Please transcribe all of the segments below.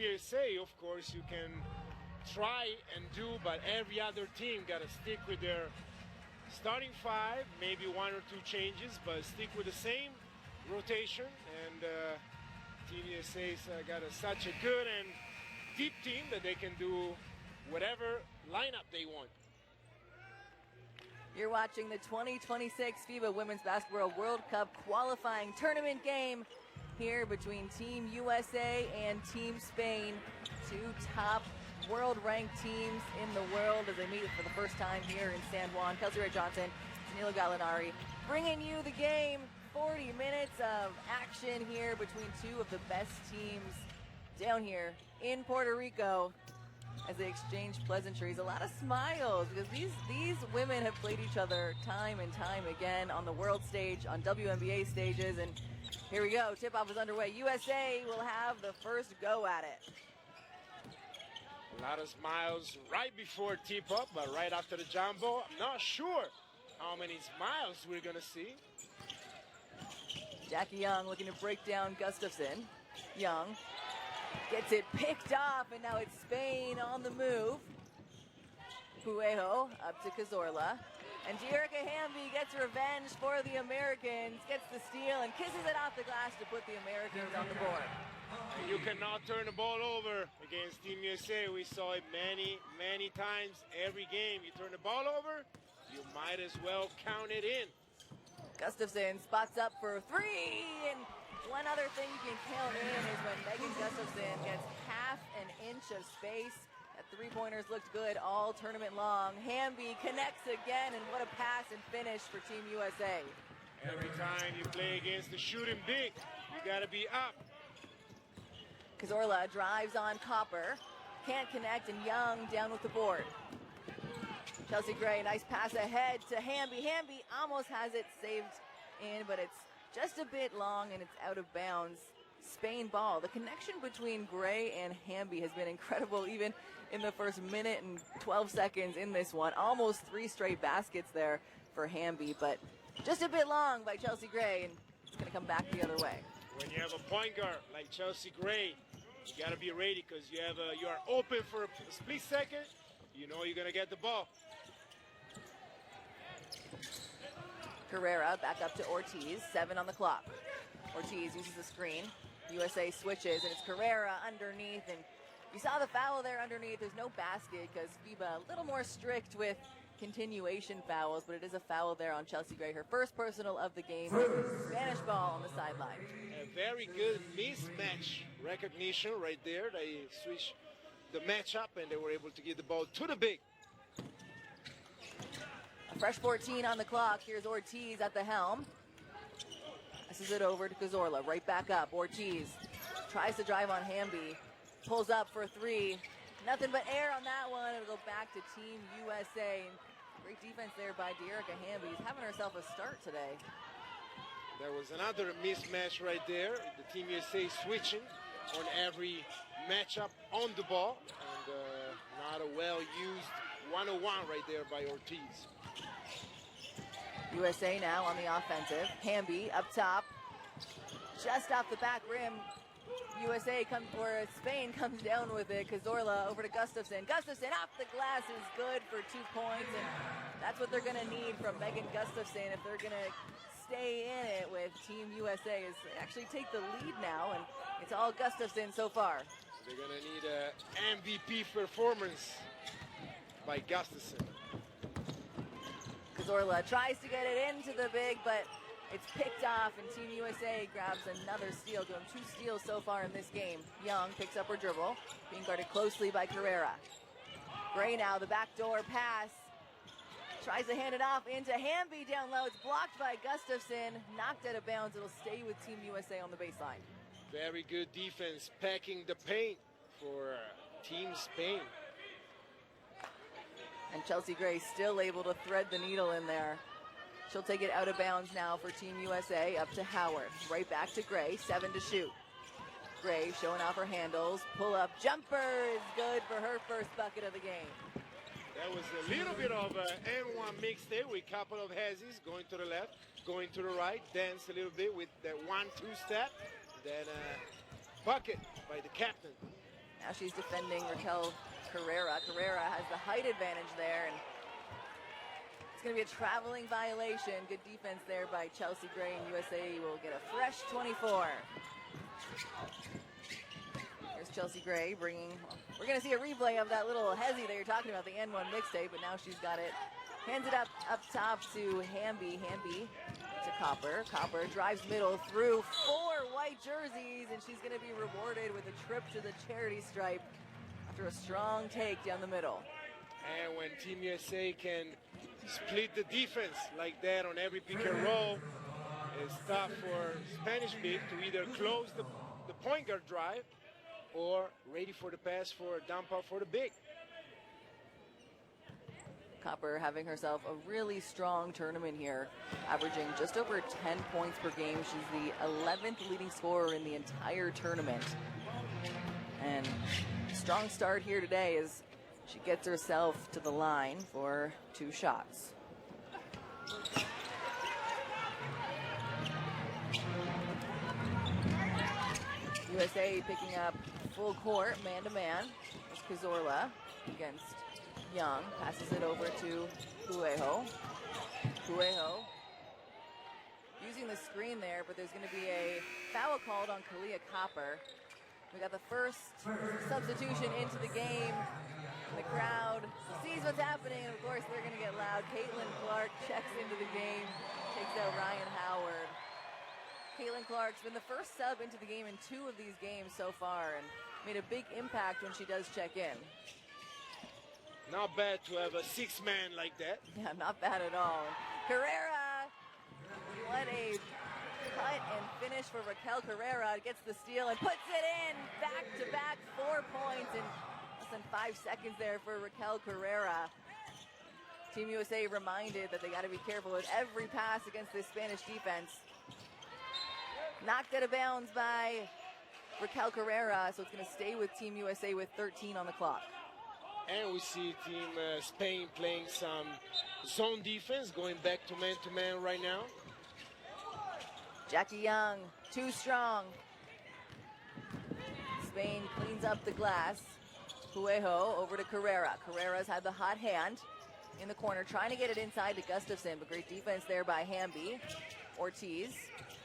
USA, of course, you can try and do, but every other team got to stick with their starting five, maybe one or two changes, but stick with the same rotation. And Team USA's got such a good and deep team that they can do whatever lineup they want. You're watching the 2026 FIBA Women's Basketball World Cup qualifying tournament game here between Team USA and Team Spain, two top world-ranked teams in the world as they meet for the first time here in San Juan. Kelsey Ray Johnson, Danilo Gallinari, bringing you the game. 40 minutes of action here between two of the best teams down here in Puerto Rico as they exchange pleasantries. A lot of smiles because these women have played each other time and time again on the world stage, on WNBA stages, and here we go. Tip-off is underway. USA will have the first go at it. A lot of smiles right before tip-up, but right after the jumbo, I'm not sure how many smiles we're going to see. Jackie Young looking to break down Gustafson. Young gets it picked off, and now it's Spain on the move. Puejo up to Cazorla. And Dearica Hamby gets revenge for the Americans, gets the steal, and kisses it off the glass to put the Americans on the board. And you cannot turn the ball over against Team USA. We saw it many, many times every game. You turn the ball over, you might as well count it in. Gustafson spots up for three, and one other thing you can count in is when Megan Gustafson gets half an inch of space. That three-pointers looked good all tournament long. Hamby connects again, and what a pass and finish for Team USA. Every time you play against the shooting big, you got to be up. Cazorla drives on Copper, can't connect, and Young down with the board. Chelsea Gray, nice pass ahead to Hamby. Hamby almost has it saved in, but it's just a bit long and it's out of bounds. Spain ball. The connection between Gray and Hamby has been incredible even in the first minute and 12 seconds in this one. Almost three straight baskets there for Hamby, but just a bit long by Chelsea Gray, and it's going to come back the other way. When you have a point guard like Chelsea Gray, you got to be ready because you are open for a split second. You know you're going to get the ball. Carrera back up to Ortiz, 7 on the clock. Ortiz uses the screen. USA switches, and it's Carrera underneath, and you saw the foul there underneath. There's no basket because FIBA a little more strict with continuation fouls, but it is a foul there on Chelsea Gray, her first personal of the game. Spanish ball on the sideline. A very good mismatch recognition right there. They switched the matchup, and they were able to give the ball to the big. A fresh 14 on the clock. Here's Ortiz at the helm. Passes it over to Cazorla. Right back up. Ortiz tries to drive on Hamby. Pulls up for three. Nothing but air on that one. It'll go back to Team USA. And great defense there by Dearica Hamby. She's having herself a start today. There was another mismatch right there. The Team USA switching on every matchup on the ball. And not a well-used one-on-one right there by Ortiz. USA now on the offensive. Hamby up top. Just off the back rim. Spain comes down with it. Cazorla over to Gustafson. Gustafson off the glass is good for 2 points. And that's what they're going to need from Megan Gustafson if they're going to stay in it with Team USA, is actually take the lead now. And it's all Gustafson so far. They're going to need an MVP performance by Gustafson. Cazorla tries to get it into the big, but it's picked off, and Team USA grabs another steal. Doing 2 steals so far in this game. Young picks up her dribble, being guarded closely by Carrera. Gray now, the backdoor pass. Tries to hand it off into Hamby down low. It's blocked by Gustafson. Knocked out of bounds. It'll stay with Team USA on the baseline. Very good defense, packing the paint for Team Spain. And Chelsea Gray still able to thread the needle in there. She'll take it out of bounds now for Team USA, up to Howard. Right back to Gray, 7 to shoot. Gray showing off her handles. Pull-up jumper is good for her first bucket of the game. That was a little bit of an N1 mix there with a couple of hezzies, going to the left, going to the right, dance a little bit with that 1-2 step, then a bucket by the captain. Now she's defending Raquel Carrera. Carrera has the height advantage there, and it's going to be a traveling violation. Good defense there by Chelsea Gray, and USA will get a fresh 24. Here's Chelsea Gray bringing, we're going to see a replay of that little hezzy that you're talking about, the N1 mixtape, but now she's got it. Hands it up top to Hamby. Hamby to Copper. Copper drives middle through 4 white jerseys, and she's going to be rewarded with a trip to the charity stripe after a strong take down the middle. And when Team USA can split the defense like that on every pick and roll, it's tough for Spanish big to either close the point guard drive or ready for the pass for a dump out for the big. Copper having herself a really strong tournament here, averaging just over 10 points per game. She's the 11th leading scorer in the entire tournament. And strong start here today as she gets herself to the line for 2 shots. USA picking up full court, man-to-man. There's Cazorla against Young, passes it over to Puejo. Puejo using the screen there, but there's going to be a foul called on Kalia Copper. We got the first substitution into the game. And the crowd sees what's happening, and of course they're going to get loud. Caitlin Clark checks into the game, takes out Ryan Howard. Caitlin Clark's been the first sub into the game in 2 of these games so far, and made a big impact when she does check in. Not bad to have a 6-man like that. Yeah, not bad at all. Carrera, what a cut and finish for Raquel Carrera. Gets the steal and puts it in. Back-to-back 4 points in less than 5 seconds there for Raquel Carrera. Team USA reminded that they got to be careful with every pass against this Spanish defense. Knocked out of bounds by Raquel Carrera, so it's going to stay with Team USA with 13 on the clock. And we see Team Spain playing some zone defense, going back to man right now. Jackie Young, too strong. Spain cleans up the glass. Puejo over to Carrera. Carrera's had the hot hand in the corner, trying to get it inside to Gustafson, but great defense there by Hamby. Ortiz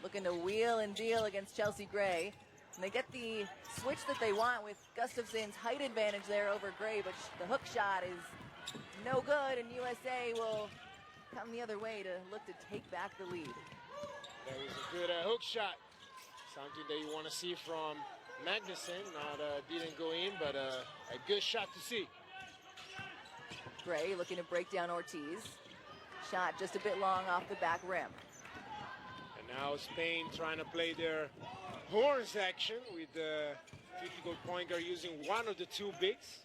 looking to wheel and deal against Chelsea Gray. And they get the switch that they want with Gustafson's height advantage there over Gray, but the hook shot is no good, and USA will come the other way to look to take back the lead. That was a good hook shot. Something that you want to see from Magnuson. Didn't go in, but a good shot to see. Gray looking to break down Ortiz. Shot just a bit long off the back rim. And now Spain trying to play their horns action with the typical point guard using one of the 2 bigs.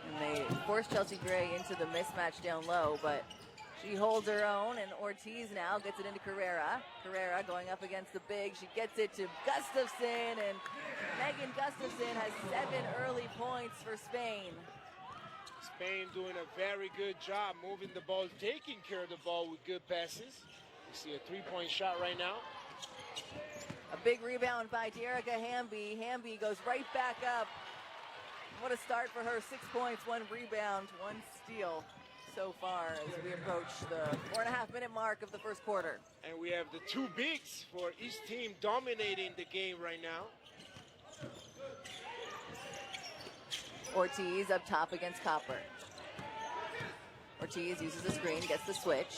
And they force Chelsea Gray into the mismatch down low, but she holds her own, and Ortiz now gets it into Carrera. Carrera going up against the big. She gets it to Gustafson, and Megan Gustafson has 7 early points for Spain. Spain doing a very good job moving the ball, taking care of the ball with good passes. You see a 3-point shot right now. A big rebound by Dearica Hamby. Hamby goes right back up. What a start for her. 6 points, 1 rebound, 1 steal so far as we approach the 4.5-minute mark of the first quarter. And we have the 2 bigs for each team dominating the game right now. Ortiz up top against Copper. Ortiz uses the screen, gets the switch.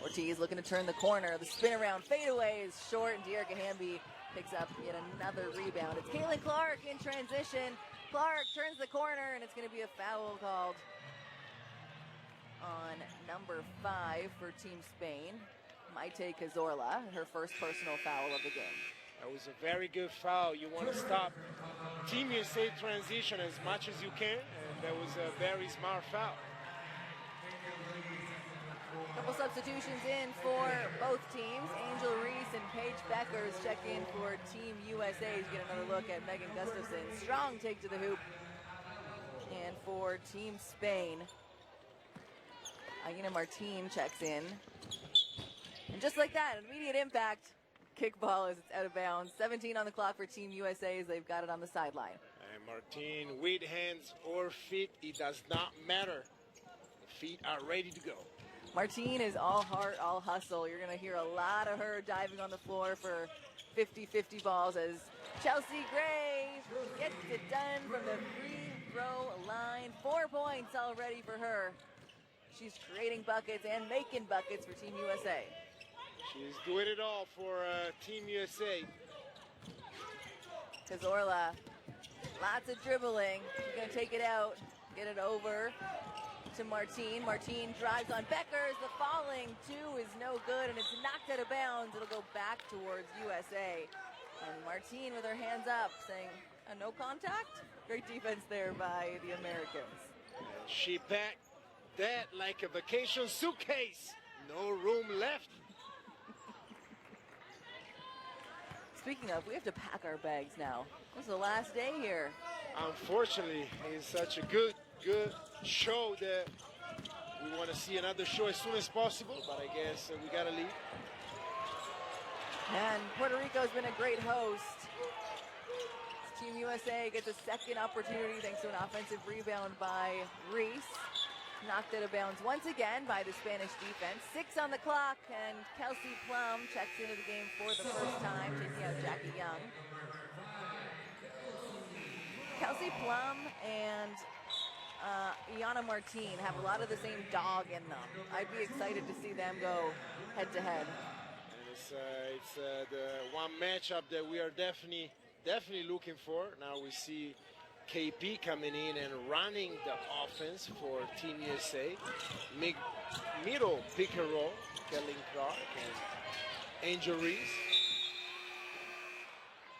Ortiz looking to turn the corner. The spin around fadeaway is short, and Dearica Hamby picks up yet another rebound. It's Caitlin Clark in transition. Clark turns the corner, and it's going to be a foul called on number 5 for Team Spain. Maite Cazorla, her first personal foul of the game. That was a very good foul. You want to stop Team USA transition as much as you can, and that was a very smart foul. Couple substitutions in for both teams. Angel Reese and Paige Beckers check in for Team USA. Get another look at Megan Gustafson. Strong take to the hoop. And for Team Spain, Aina Martin checks in. And just like that, immediate impact. kickball as it's out of bounds. 17 on the clock for Team USA as they've got it on the sideline. And Martine, with hands or feet, it does not matter. The feet are ready to go. Martine is all heart, all hustle. You're going to hear a lot of her diving on the floor for 50-50 balls as Chelsea Gray gets it done from the free throw line. 4 points already for her. She's creating buckets and making buckets for Team USA. She's doing it all for Team USA. Cazorla, lots of dribbling. She's going to take it out, get it over to Martine. Martine drives on Beckers. The falling two is no good, and it's knocked out of bounds. It'll go back towards USA. And Martine with her hands up saying, no contact? Great defense there by the Americans. And she packed that like a vacation suitcase. No room left. Speaking of, we have to pack our bags now. This is the last day here. Unfortunately, it's such a good show that we want to see another show as soon as possible, but I guess we got to leave. And Puerto Rico's been a great host. Team USA gets a second opportunity thanks to an offensive rebound by Reese. Knocked out of bounds once again by the Spanish defense. 6 on the clock, and Kelsey Plum checks into the game for the first time, taking out Jackie Young. Kelsey Plum and Iana Martine have a lot of the same dog in them. I'd be excited to see them go head-to-head. And it's the one matchup that we are definitely looking for. Now we see KP coming in and running the offense for Team USA. Middle pick and roll, Kelly Clark and Angel Reese.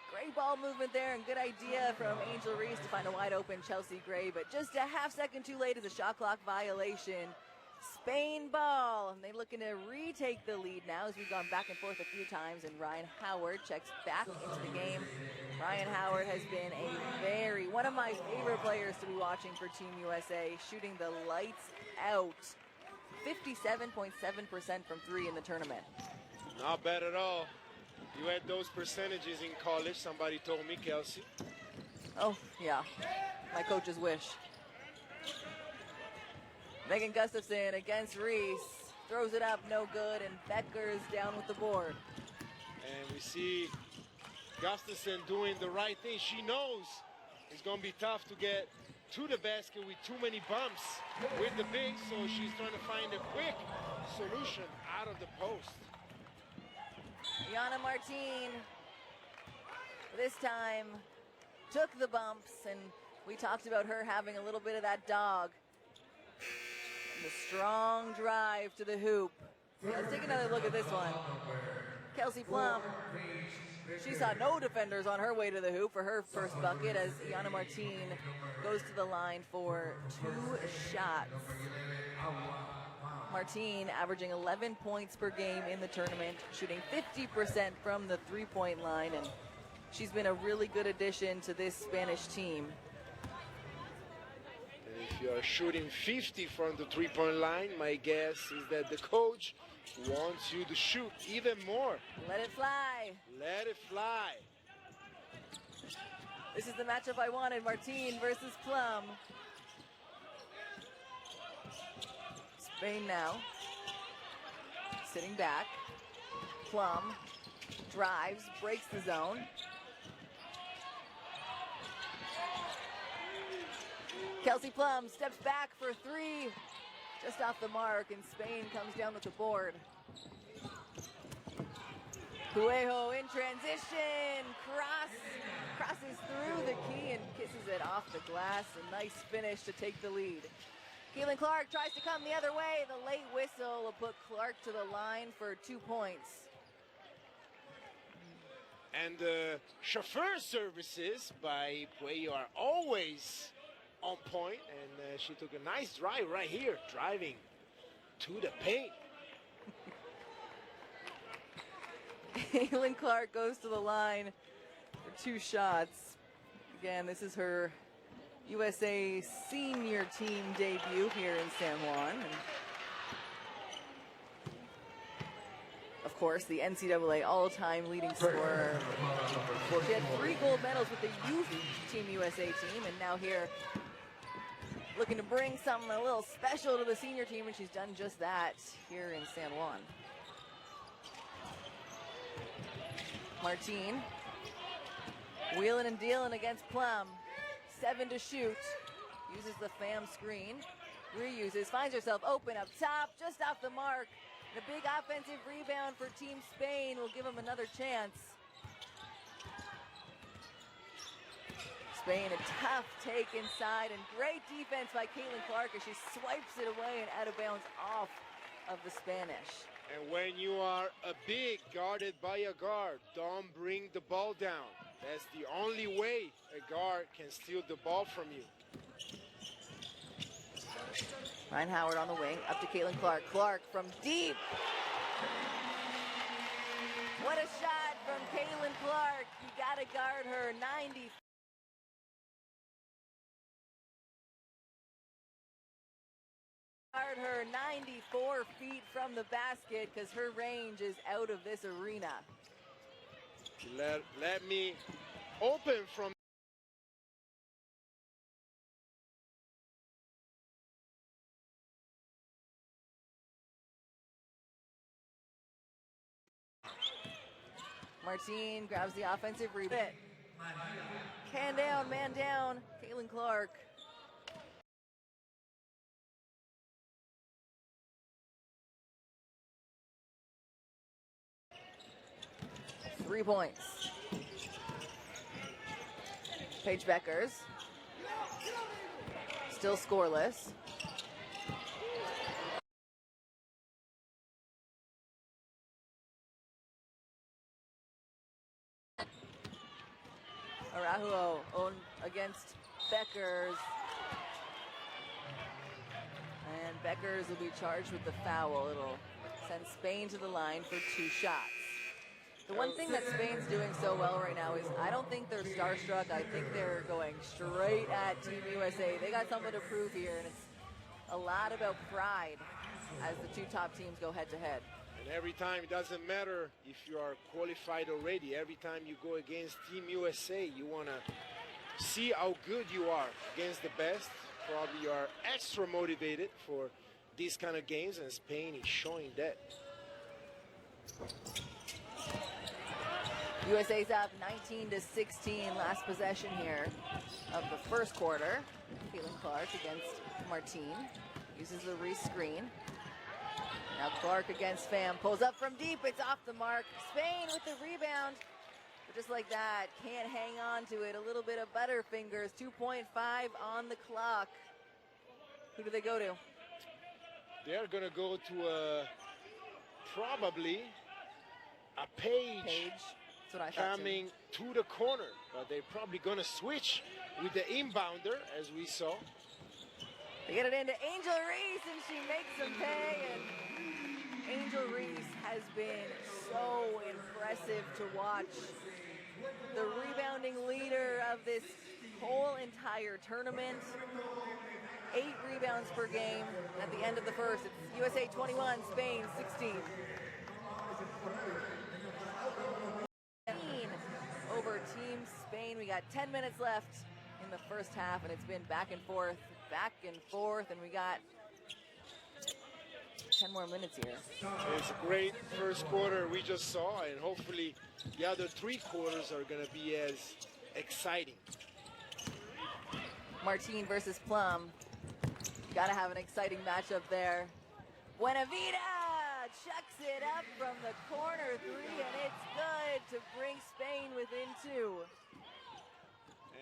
Great ball movement there and good idea from Angel Reese to find a wide open Chelsea Gray, but just a half second too late is a shot clock violation. Spain ball, and they're looking to retake the lead now as we've gone back and forth a few times, and Ryan Howard checks back into the game. Ryan Howard has been one of my favorite players to be watching for Team USA, shooting the lights out. 57.7% from 3 in the tournament. Not bad at all. You had those percentages in college, somebody told me, Kelsey. Oh, yeah. My coach's wish. Megan Gustafson against Reese. Throws it up, no good, and Becker's down with the board. And we see Gustafson doing the right thing. She knows it's going to be tough to get to the basket with too many bumps with the big, so she's trying to find a quick solution out of the post. Iana Martine, this time, took the bumps, and we talked about her having a little bit of that dog. And the strong drive to the hoop. Let's take another look at this one. Kelsey Plum, she saw no defenders on her way to the hoop for her first bucket as Iana Martine goes to the line for 2 shots. Martine averaging 11 points per game in the tournament, shooting 50% from the three-point line, and she's been a really good addition to this Spanish team. And if you are shooting 50 from the three-point line, my guess is that the coach wants you to shoot even more. Let it fly. Let it fly. This is the matchup I wanted, Martine versus Plum. Spain now, sitting back. Plum drives, breaks the zone. Kelsey Plum steps back for 3, just off the mark, and Spain comes down with the board. Puejo in transition, crosses through the key and kisses it off the glass. A nice finish to take the lead. Keelan Clark tries to come the other way. The late whistle will put Clark to the line for 2 points. And the chauffeur services by Pueyo are always on point, and she took a nice drive right here, driving to the paint. Keelan Clark goes to the line for 2 shots. Again, this is her USA senior team debut here in San Juan. And of course, the NCAA all-time leading scorer. She had 3 gold medals with the youth Team USA team, and now here looking to bring something a little special to the senior team, and she's done just that here in San Juan. Martine wheeling and dealing against Plum. 7 to shoot. Uses the FAM screen. Reuses, finds herself open up top, just off the mark. The big offensive rebound for Team Spain will give them another chance. Spain, a tough take inside, and great defense by Caitlin Clark as she swipes it away and out of bounds off of the Spanish. And when you are a big guarded by a guard, don't bring the ball down. That's the only way a guard can steal the ball from you. Ryan Howard on the wing, up to Caitlin Clark. Clark from deep. What a shot from Caitlin Clark. You gotta guard her. 94 feet from the basket because her range is out of this arena. Let me open from Martine grabs the offensive rebound. Man down, Caitlin Clark. Three points. Paige Beckers. Still scoreless. Araujo against Beckers. And Beckers will be charged with the foul. It'll send Spain to the line for 2 shots. The one thing that Spain's doing so well right now is I don't think they're starstruck. I think they're going straight at Team USA. They got something to prove here, and it's a lot about pride as the 2 top teams go head-to-head. And every time, it doesn't matter if you are qualified already. Every time you go against Team USA, you want to see how good you are against the best. Probably you are extra motivated for these kind of games, and Spain is showing that. USA's up 19-16, last possession here of the first quarter. Caitlin Clark against Martine. Uses the Reese screen. Now Clark against FAM. Pulls up from deep. It's off the mark. Spain with the rebound. But just like that, can't hang on to it. A little bit of butterfingers. 2.5 on the clock. Who do they go to? They're going to go to probably a Paige. That's what I thought coming to the corner, but they're probably going to switch with the inbounder, as we saw. They get it into Angel Reese, and she makes them pay. And Angel Reese has been so impressive to watch. The rebounding leader of this whole entire tournament. 8 rebounds per game at the end of the first. It's USA 21, Spain 16. Over Team Spain. We got 10 minutes left in the first half, and it's been back and forth, and we got 10 more minutes here. It's a great first quarter we just saw, and hopefully the other 3 quarters are going to be as exciting. Martine versus Plum. Got to have an exciting matchup there. Buenavida chucks it up from the corner 3, and it's good to bring Spain within 2.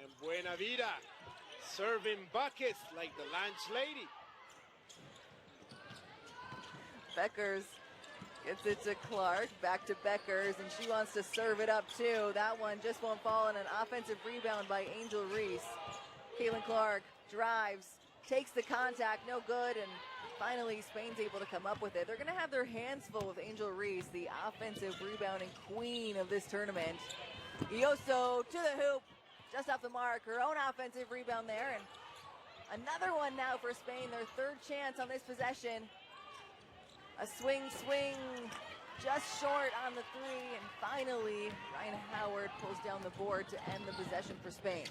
And Buenavida serving buckets like the lunch lady. Beckers gets it to Clark, back to Beckers, and she wants to serve it up too. That one just won't fall, and an offensive rebound by Angel Reese. Caitlin Clark drives, takes the contact, no good, and finally Spain's able to come up with it. They're going to have their hands full with Angel Reese, the offensive rebounding queen of this tournament. Ioso to the hoop, just off the mark, her own offensive rebound there, and another one now for Spain, their 3rd chance on this possession. A swing just short on the three, and finally Ryan Howard pulls down the board to end the possession for Spain.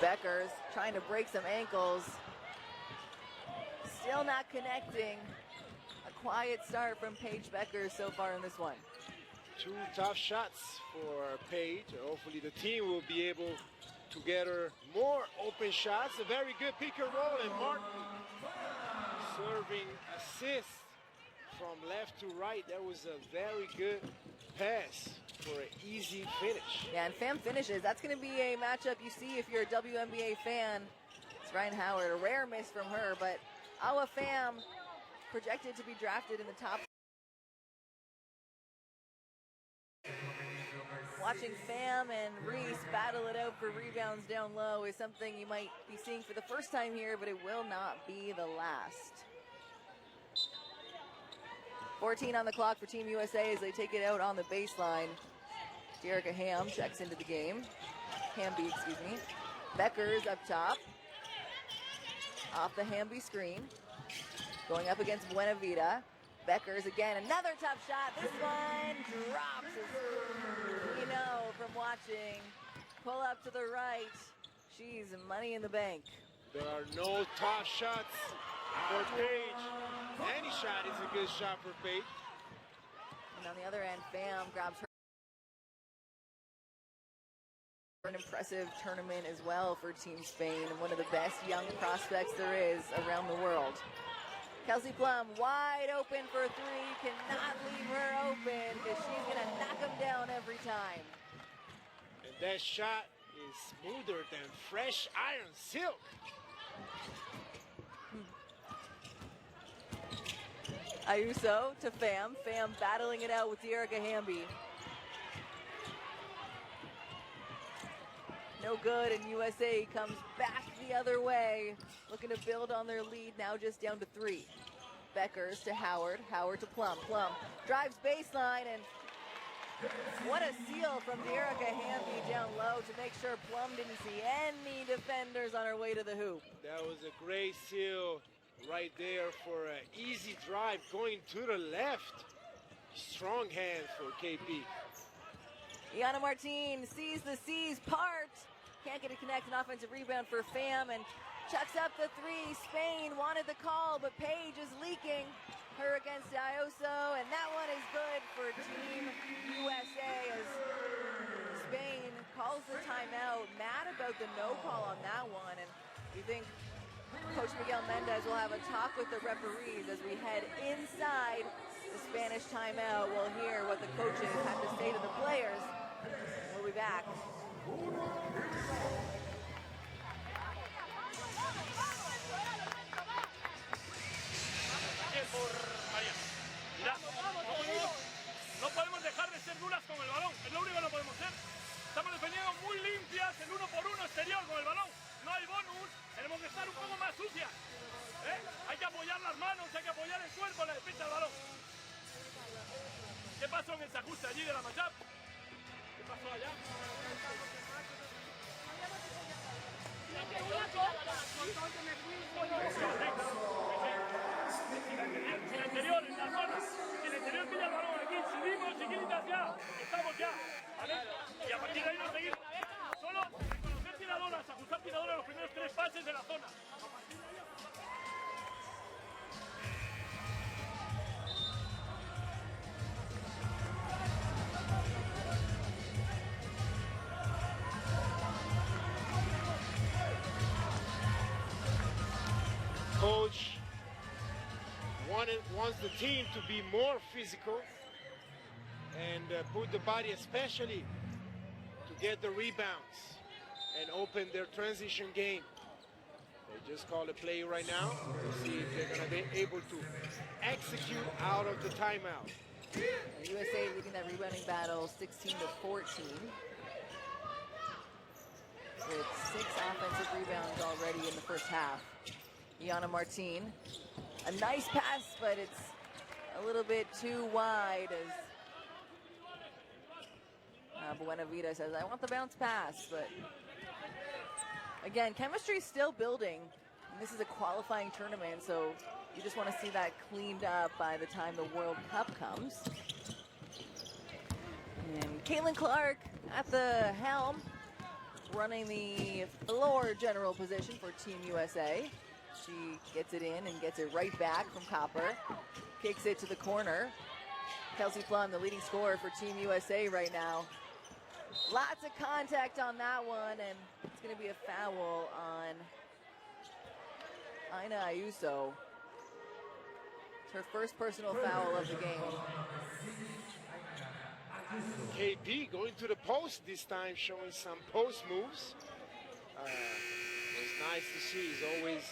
Beckers trying to break some ankles. Still not connecting. A quiet start from Paige Beckers so far in this one. Two tough shots for Paige. Hopefully the team will be able to get her more open shots. A very good pick and roll, and Martin serving assist from left to right. That was a very good pass for an easy finish. Yeah, and Pham finishes. That's going to be a matchup you see if you're a WNBA fan. It's Ryan Howard, a rare miss from her, but Awa Pham projected to be drafted in the top. Watching Pham and Reese battle it out for rebounds down low is something you might be seeing for the first time here, but it will not be the last. 14 on the clock for Team USA as they take it out on the baseline. Dearica Ham checks into the game. Hamby, excuse me. Beckers up top. Off the Hamby screen. Going up against Buena Vida. Beckers again, another tough shot. This one drops. As you know from watching. Pull up to the right. She's money in the bank. There are no tough shots for Paige. Any shot is a good shot for Paige. And on the other end, Pham grabs her. An impressive tournament as well for Team Spain, and one of the best young prospects there is around the world. Kelsey Plum wide open for three, cannot leave her open because she's going to knock him down every time. And that shot is smoother than fresh iron silk. Ayuso to Pham. Pham battling it out with Dearica Hamby. No good, and USA comes back the other way, looking to build on their lead, now just down to three. Beckers to Howard, Howard to Plum. Plum drives baseline, and what a steal from Dearica Hamby down low to make sure Plum didn't see any defenders on her way to the hoop. That was a great steal right there for an easy drive going to the left. Strong hands for KP. Iana Martin sees the seas part. Can't get a connect, an offensive rebound for Pham, and chucks up the three. Spain wanted the call, but Paige is leaking. Her against Ayuso, and that one is good for Team USA as Spain calls the timeout. Mad about the no call on that one, and we think Coach Miguel Mendez will have a talk with the referees as we head inside the Spanish timeout. We'll hear what the coaches have to say to the players. We'll be back. No podemos dejar de ser duras con el balón, es lo único que no podemos ser. Estamos defendiendo muy limpias, el 1 por 1 exterior con el balón. No hay bonus, tenemos que estar un poco más sucias. Hay que apoyar las manos, hay que apoyar el cuerpo en la defensa del balón. ¿Qué pasó en ese ajuste allí de la matchup? ¿Qué pasó allá? En el interior, en la zona. En el interior pilla el balón aquí. Subimos, chiquititas ya. Estamos ya. ¿Vale? Y a partir de ahí no seguir. Solo reconocer tiradoras, ajustar tiradoras los primeros 3 pases de la zona. Coach wants the team to be more physical and put the body especially to get the rebounds and open their transition game. They just call a play right now to see if they're going to be able to execute out of the timeout. USA leading that rebounding battle 16-14. With 6 offensive rebounds already in the first half. Iana Martin, a nice pass, but it's a little bit too wide as Buena Vida says, I want the bounce pass, but again, chemistry is still building. And this is a qualifying tournament, so You just want to see that cleaned up by the time the World Cup comes. And Caitlin Clark at the helm, running the floor general position for Team USA. She gets it in and gets it right back from Copper. Kicks it to the corner. Kelsey Plum, the leading scorer for Team USA right now. Lots of contact on that one, and it's going to be a foul on Aina Ayuso. It's her first personal foul of the game. KP going to the post this time, showing some post moves. It was nice to see. It's always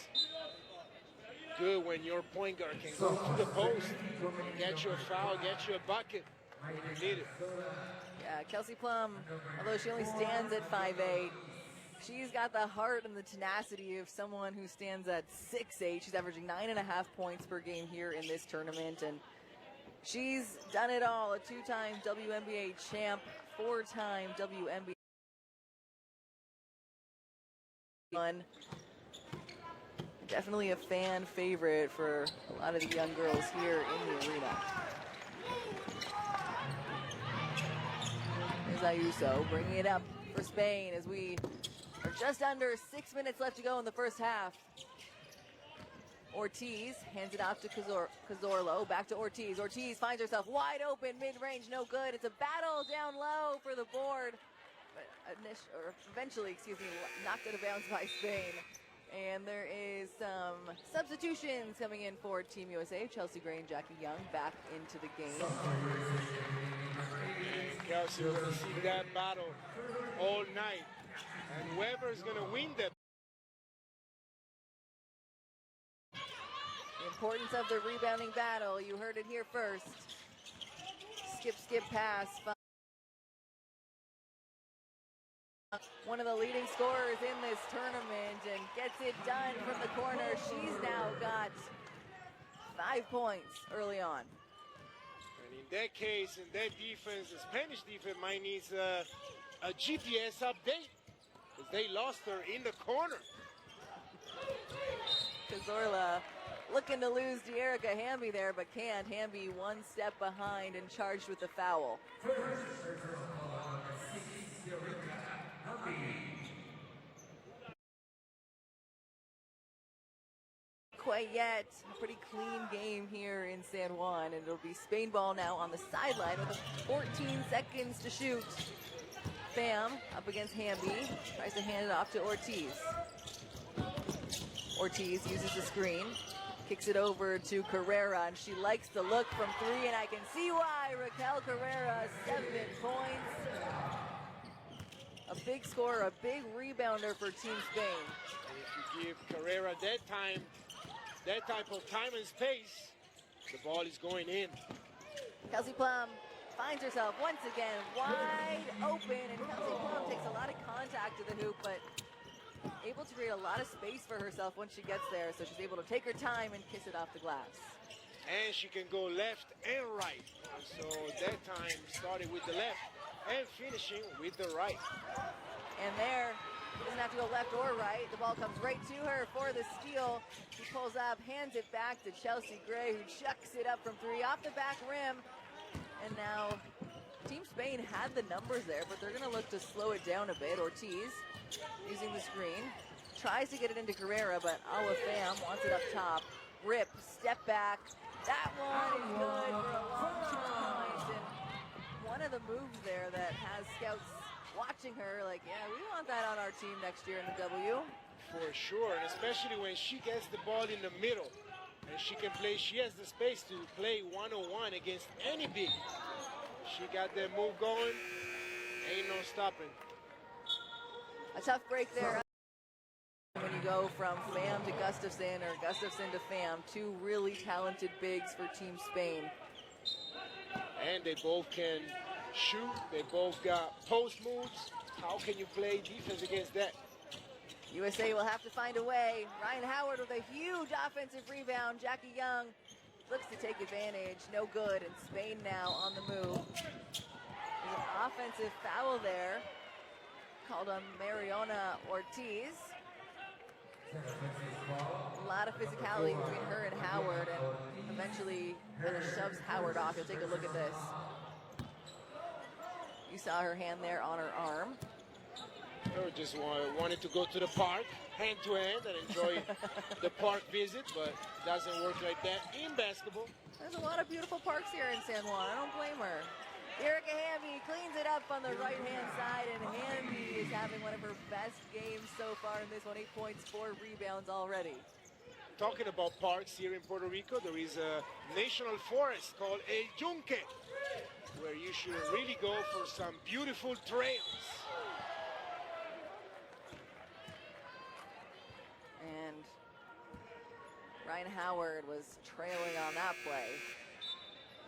good when your point guard can go to the post, get you a foul, get you a bucket when you need it. Yeah, Kelsey Plum, although she only stands at 5'8", she's got the heart and the tenacity of someone who stands at 6'8". She's averaging 9.5 points per game here in this tournament, and she's done it all. A two-time WNBA champ, four-time WNBA one. Definitely a fan favorite for a lot of the young girls here in the arena. There's Ayuso bringing it up for Spain as we are just under 6 minutes left to go in the first half. Ortiz hands it off to Cazorlo. Back to Ortiz. Ortiz finds herself wide open, mid-range, no good. It's a battle down low for the board. But eventually, knocked out of bounds by Spain. And there is some substitutions coming in for Team USA. Chelsea Gray and Jackie Young back into the game. Kelsey, we're going to see that battle all night. And whoever's going to win that. The importance of the rebounding battle. You heard it here first. Skip, pass. One of the leading scorers in this tournament and gets it done from the corner. She's now got 5 points early on. And in that case, in that defense, the Spanish defense might need a GPS update because they lost her in the corner. Cazorla looking to lose De'Erica Hamby there, but can't. Hamby one step behind and charged with the foul. Quite yet. A pretty clean game here in San Juan, and it'll be Spain ball now on the sideline with 14 seconds to shoot. Pham up against Hamby, tries to hand it off to Ortiz. Ortiz uses the screen, kicks it over to Carrera, and she likes the look from three, and I can see why. Raquel Carrera, 7 points. A big scorer, a big rebounder for Team Spain. And if you give Carrera that type of time and space, the ball is going in. Kelsey Plum finds herself once again wide open, and Kelsey Plum takes a lot of contact to the hoop, but able to create a lot of space for herself once she gets there, so she's able to take her time and kiss it off the glass. And she can go left and right. So that time started with the left and finishing with the right. And there, she doesn't have to go left or right. The ball comes right to her for the steal. She pulls up, hands it back to Chelsea Gray, who chucks it up from three off the back rim. And now Team Spain had the numbers there, but they're going to look to slow it down a bit. Ortiz using the screen, tries to get it into Carrera, but Awa Pham wants it up top. Rip, step back. That one is good for a long 2 points. And one of the moves there that has scouts watching her like, yeah, we want that on our team next year in the W. For sure, and especially when she gets the ball in the middle and she has the space to play one-on-one against any big. She got that move going, ain't no stopping. A tough break there when you go from Pham to Gustafson or Gustafson to Pham, two really talented bigs for Team Spain. And they both can shoot, they both got post moves. How can you play defense against that? USA will have to find a way. Ryan Howard with a huge offensive rebound. Jackie Young looks to take advantage, no good, and Spain now on the move. There's an offensive foul there, called on Mariona Ortiz. lot of physicality between her and Howard, and eventually kind of shoves Howard off. You'll take a look at this. You saw her hand there on her arm. Or just wanted to go to the park, hand to hand, and enjoy the park visit, but doesn't work like that in basketball. There's a lot of beautiful parks here in San Juan. I don't blame her. Erica Hamby cleans it up on the right-hand side, and Hamby is having one of her best games so far in this one. 8 points, 4 rebounds already. Talking about parks here in Puerto Rico, there is a national forest called El Yunque, where you should really go for some beautiful trails. And Ryan Howard was trailing on that play.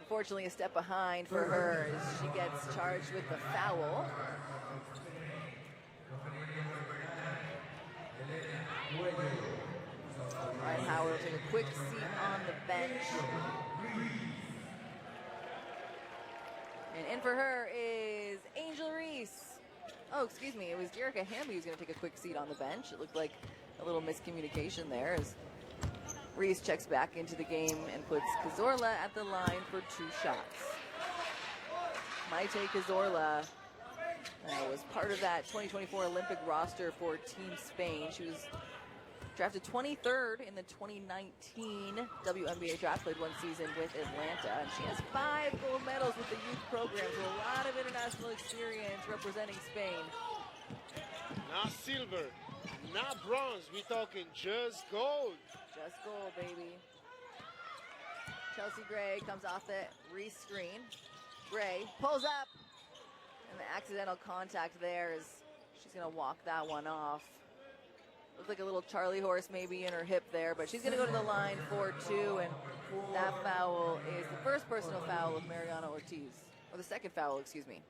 Unfortunately, a step behind for her as she gets charged with the foul. Ryan Howard will take a quick seat on the bench. And in for her is Angel Reese. Oh, excuse me, it was Erica Hamby who's going to take a quick seat on the bench. It looked like a little miscommunication there as Reese checks back into the game and puts Cazorla at the line for 2 shots. Maite Cazorla was part of that 2024 Olympic roster for Team Spain. She was drafted 23rd in the 2019 WNBA draft, played 1 season with Atlanta, and she has 5 gold medals with the youth program, so a lot of international experience representing Spain. Not silver, not bronze, we're talking just gold. Just gold, baby. Chelsea Gray comes off the Reese screen. Gray pulls up, and the accidental contact there is she's going to walk that one off. Looks like a little Charlie horse maybe in her hip there, but she's going to go to the line for 2, and that foul is the first personal foul of Mariana Ortiz, or the second foul, excuse me.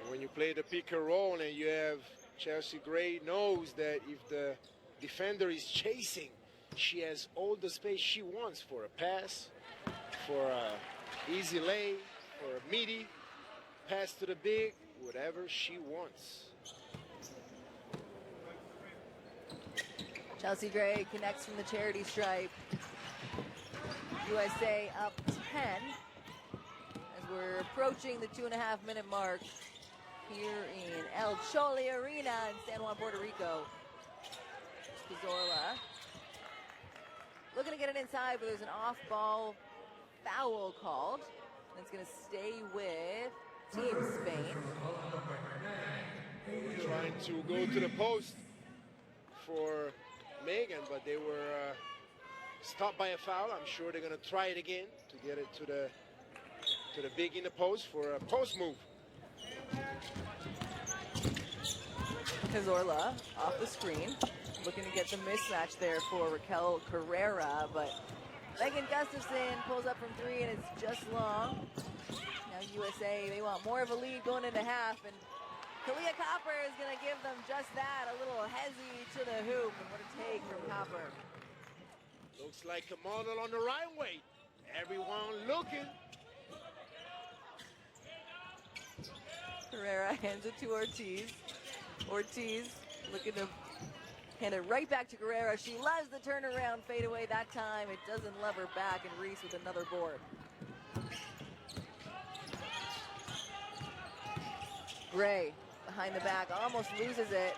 When you play the pick and roll and you have Chelsea Gray knows that if the defender is chasing, she has all the space she wants for a pass, for a easy lay, for a midi, pass to the big, whatever she wants. Chelsea Gray connects from the charity stripe. USA up 10 as we're approaching the 2.5-minute mark here in El Chole Arena in San Juan, Puerto Rico. Cazorla looking to get it inside, but there's an off-ball foul called. And it's going to stay with Team Spain. Trying to go to the post for Megan, but they were stopped by a foul. I'm sure they're going to try it again to get it to the big in the post for a post move. Cazorla off the screen, looking to get the mismatch there for Raquel Carrera, but Megan Gustafson pulls up from 3 and it's just long. Now USA, they want more of a lead going into half, and Kalia Copper is going to give them just that, a little hezzy to the hoop, and what a take from Copper. Looks like a model on the right way. Everyone looking. Carrera hands it to Ortiz. Ortiz looking to hand it right back to Carrera. She loves the turnaround fadeaway that time. It doesn't love her back, and Reese with another board. Gray behind the back, almost loses it.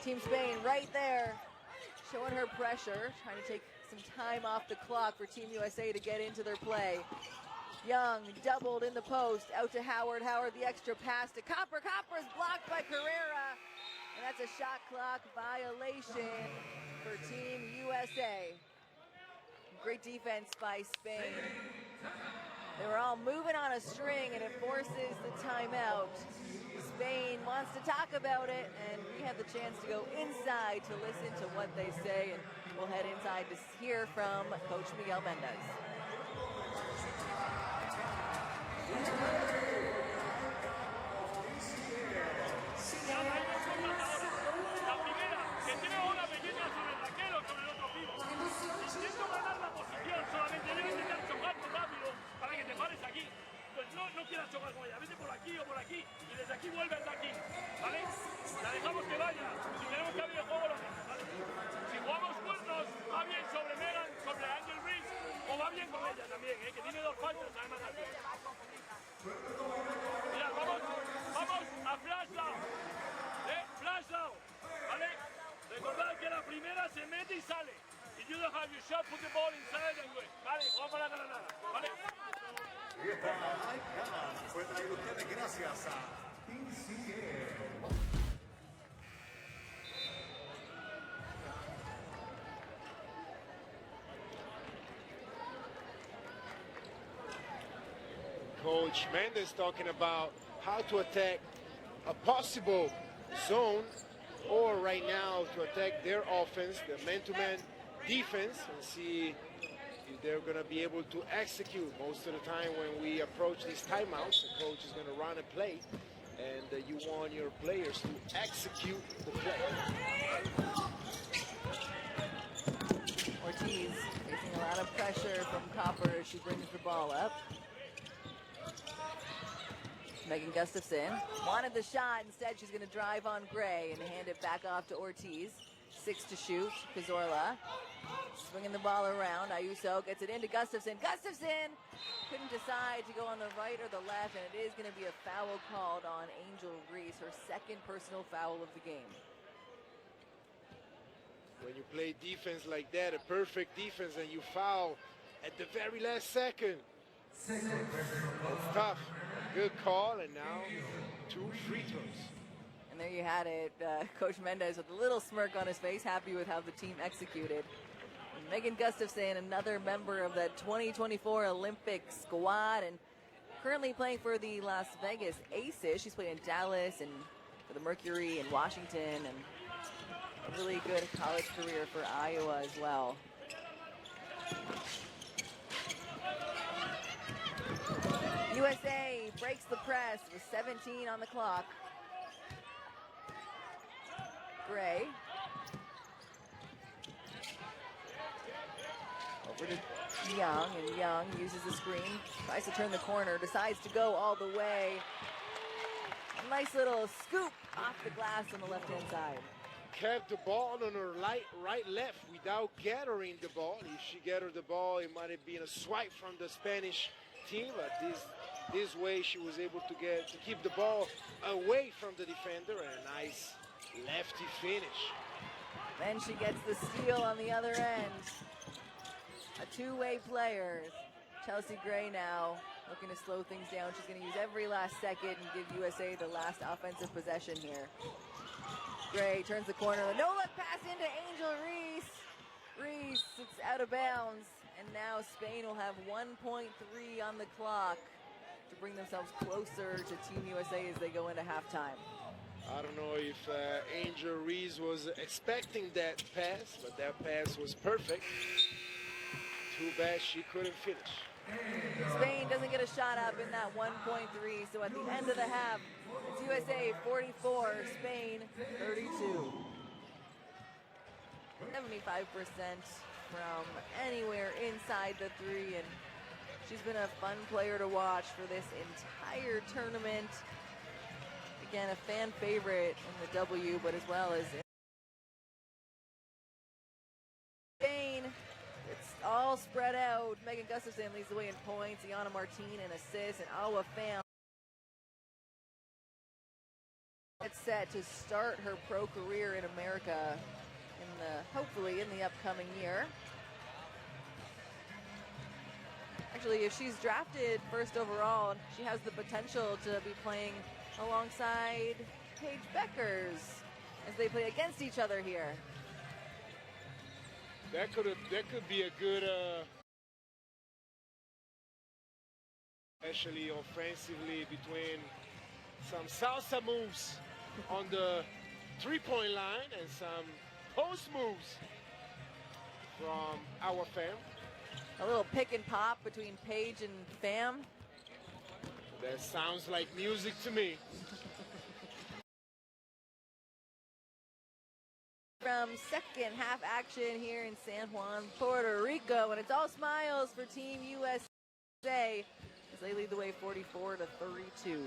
Team Spain right there, showing her pressure, trying to take some time off the clock for Team USA to get into their play. Young doubled in the post, out to Howard. Howard the extra pass to Copper. Copper's blocked by Carrera, and that's a shot clock violation for Team USA. Great defense by Spain. They were all moving on a string, and it forces the timeout. Spain wants to talk about it, and we have the chance to go inside to listen to what they say, and we'll head inside to hear from Coach Miguel Mendez. La primera, que tiene una pequeña sobre Raquel o sobre el otro pivo. Intento ganar la posición, solamente debes intentar chocar rápido para que te pares aquí. Pues no quieras chocar con ella, vete por aquí o por aquí y desde aquí vuelve hasta aquí, ¿vale? La dejamos que vaya, si tenemos que abrir el juego lo hacemos, ¿vale? Si jugamos cuernos, como va bien con ella también, que tiene 2 faltas además también. Mira, vamos a flash down. Flash down, ¿vale? Recordad que la primera se mete y sale. If you don't have your shot, put the ball inside and win. Vale, vamos para la granada, ¿vale? Y esta fue traído ustedes gracias a PCA. Coach Mendes talking about how to attack a possible zone, or right now to attack their offense, the man-to-man defense, and see if they're going to be able to execute. Most of the time when we approach these timeouts, the coach is going to run a play, and you want your players to execute the play. Ortiz facing a lot of pressure from Copper as she brings the ball up. Megan Gustafson wanted the shot. Instead, she's going to drive on Gray and hand it back off to Ortiz. 6 to shoot. Cazorla swinging the ball around. Ayuso gets it into Gustafson. Gustafson couldn't decide to go on the right or the left, and it is going to be a foul called on Angel Reese, her 2nd personal foul of the game. When you play defense like that, a perfect defense, and you foul at the very last second, it's tough. Good call, and now 2 free throws. And there you had it. Coach Mendes with a little smirk on his face, happy with how the team executed. And Megan Gustafson, another member of the 2024 Olympic squad, and currently playing for the Las Vegas Aces. She's played in Dallas and for the Mercury in Washington, and a really good college career for Iowa as well. USA breaks the press with 17 on the clock. Gray. Over to Young, and Young uses the screen, tries to turn the corner, decides to go all the way. A nice little scoop off the glass on the left-hand side. Kept the ball on her right left without gathering the ball. If she gathered the ball, it might have been a swipe from the Spanish team, but this way she was able to keep the ball away from the defender, and a nice lefty finish. Then she gets the steal on the other end. A two-way player. Chelsea Gray now looking to slow things down. She's going to use every last second and give USA the last offensive possession here. Gray turns the corner. A no-look pass into Angel Reese. Reese, it's out of bounds. And now Spain will have 1.3 on the clock to bring themselves closer to Team USA as they go into halftime. I don't know if Angel Reese was expecting that pass, but that pass was perfect. Too bad she couldn't finish. Spain doesn't get a shot up in that 1.3, so at the end of the half, it's USA 44, Spain 32. 75% from anywhere inside the three, and she's been a fun player to watch for this entire tournament. Again, a fan favorite in the W, but as well as in Spain. It's all spread out. Megan Gustafson leads the way in points. Iana Martin in assists, and Awa Pham gets set to start her pro career in America hopefully in the upcoming year. Actually, if she's drafted first overall, she has the potential to be playing alongside Paige Beckers as they play against each other here. That could be a good, especially offensively, between some salsa moves on the three-point line and some post moves from our Pham. A little pick and pop between Paige and Pham. That sounds like music to me. From second half action here in San Juan, Puerto Rico, and it's all smiles for Team USA as they lead the way 44-32.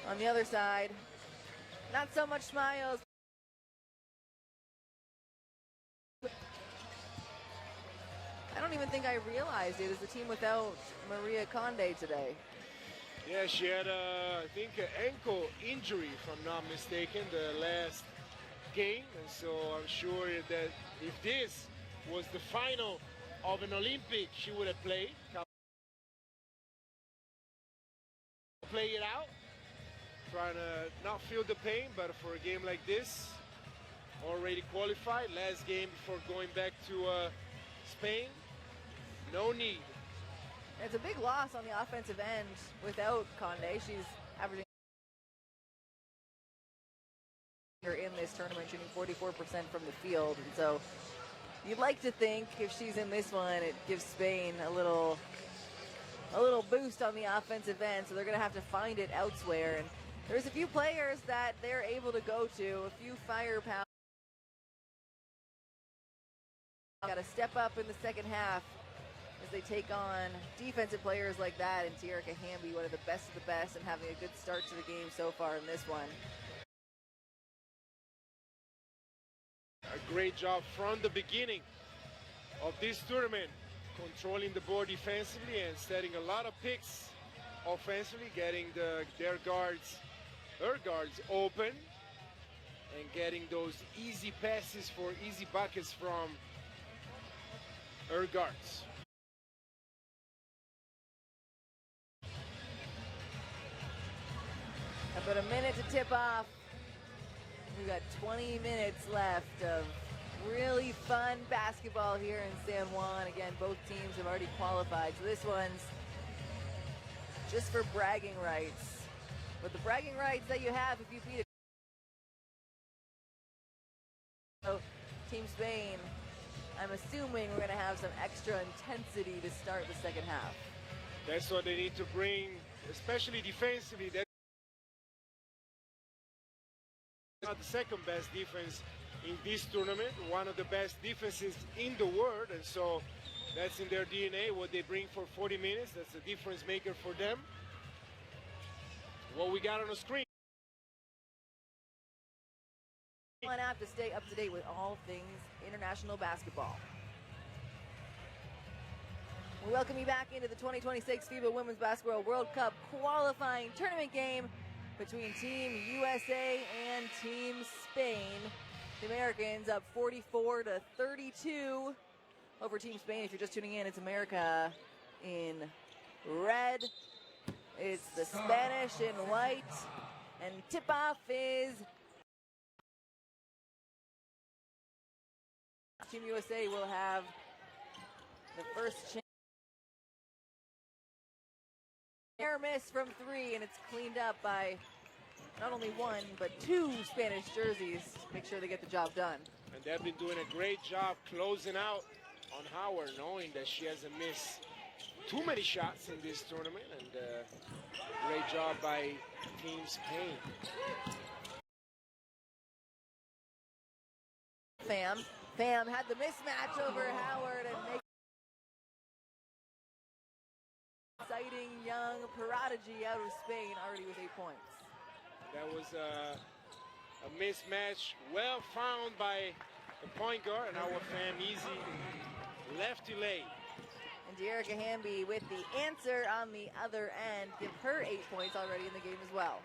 On the other side, not so much smiles. I realized it, is the team without Maria Conde today. Yeah, she had, I think, an ankle injury, if I'm not mistaken, the last game. And so I'm sure that if this was the final of an Olympic, she would have played. Play it out, trying to not feel the pain, but for a game like this, already qualified, last game before going back to Spain, no need. It's a big loss on the offensive end without Conde. She's averaging in this tournament, shooting 44% from the field, and so you'd like to think if she's in this one, it gives Spain a little boost on the offensive end, so they're going to have to find it elsewhere. And there's a few players that they're able to go to, a few firepower. Got to step up in the second half as they take on defensive players like that, and Tierica Hamby, one of the best and having a good start to the game so far in this one. A great job from the beginning of this tournament, controlling the board defensively and setting a lot of picks offensively, getting her guards open and getting those easy passes for easy buckets from her guards. About a minute to tip off. We've got 20 minutes left of really fun basketball here in San Juan. Again, both teams have already qualified, so this one's just for bragging rights. But the bragging rights that you have if you beat so Team Spain, I'm assuming we're going to have some extra intensity to start the second half. That's what they need to bring, especially defensively. That's not the second best defense in this tournament, one of the best defenses in the world, and so that's in their DNA, what they bring for 40 minutes. That's a difference maker for them. What we got on the screen. One app to stay up to date with all things international basketball. We welcome you back into the 2026 FIBA Women's Basketball World Cup qualifying tournament game between Team USA and Team Spain. The Americans up 44-32 over Team Spain. If you're just tuning in, it's America in red. It's the Spanish in white. And tip-off is Team USA will have the first chance. Air miss from three, and it's cleaned up by not only one, but two Spanish jerseys. Make sure they get the job done. And they've been doing a great job closing out on Howard, knowing that she hasn't missed too many shots in this tournament, and great job by Team Spain. Pham had the mismatch over Howard and make exciting young prodigy out of Spain already with 8 points. That was a mismatch well found by the point guard, and our Pham easy left to late. And Tierica Hamby with the answer on the other end, give her 8 points already in the game as well.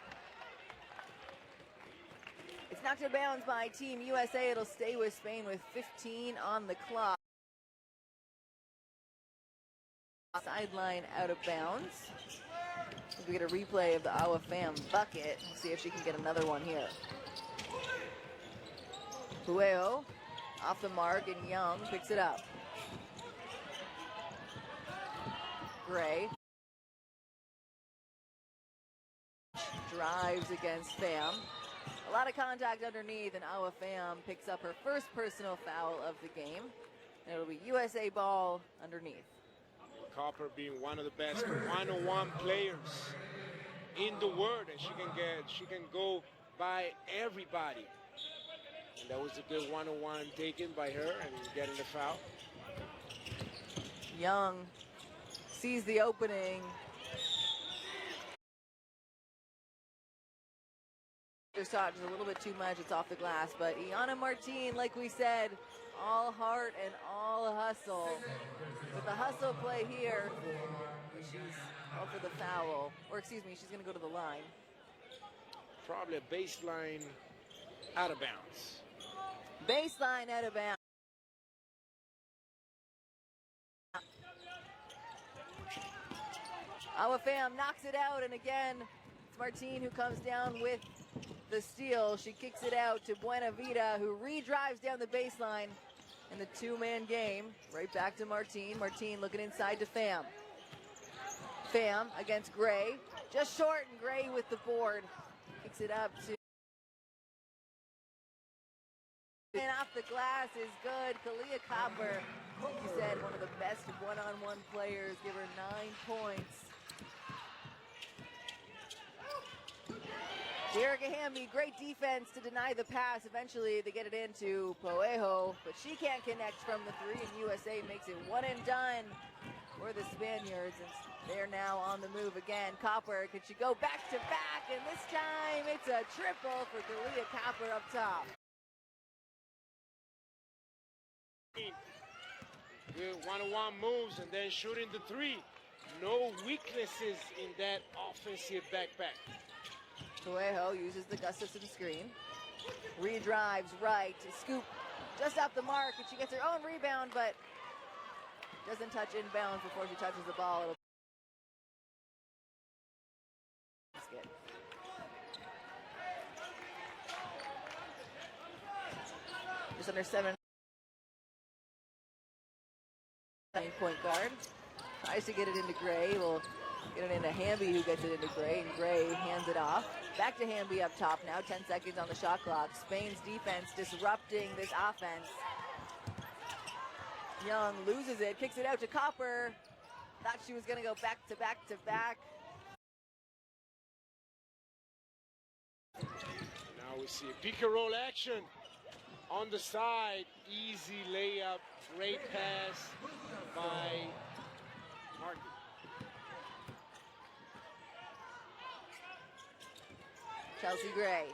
It's knocked out of bounds by Team USA. It'll stay with Spain with 15 on the clock. Sideline out of bounds. We get a replay of the Awa Pham bucket. We'll see if she can get another one here. Pueo off the mark, and Young picks it up. Gray drives against Pham. A lot of contact underneath, and Awa Pham picks up her first personal foul of the game. And it'll be USA ball underneath. Copper being one of the best one-on-one players in the world, and she can go by everybody. And that was a good one-on-one taken by her and getting the foul. Young sees the opening. her shot just a little bit too much. It's off the glass. But Iana Martin, like we said, all heart and all hustle. With the hustle play here, she's up for the foul. Or excuse me, she's going to go to the line. Probably a baseline out of bounds. Baseline out of bounds. Awafam knocks it out, and again, it's Martin who comes down with the steal. She kicks it out to Buena Vida, who re-drives down the baseline in the two-man game. Right back to Martin. Martin looking inside to Pham. Pham against Gray. Just short, and Gray with the board. Kicks it up to... And off the glass is good. Kalia Copper, like you said, one of the best one-on-one players. Give her 9 points. Jerica Hamby, great defense to deny the pass. Eventually they get it into Poejo, but she can't connect from the three, and USA makes it one and done for the Spaniards. And they're now on the move again. Copper, could she go back to back? And this time it's a triple for Kalia Copper up top. Good one-on-one moves and then shooting the three. No weaknesses in that offensive backpack. Coelho uses the Gustafson screen. Redrives right, scoop just off the mark, and she gets her own rebound, but doesn't touch inbounds before she touches the ball. It'll basket. Just under 7. Point guard. Tries to get it into Gray. Will get it into Hamby, who gets it into Gray, and Gray hands it off. Back to Hamby up top now. 10 seconds on the shot clock. Spain's defense disrupting this offense. Young loses it, kicks it out to Copper. Thought she was going to go back to back to back. Now we see pick and roll action on the side. Easy layup, great pass by Martin. Chelsea Gray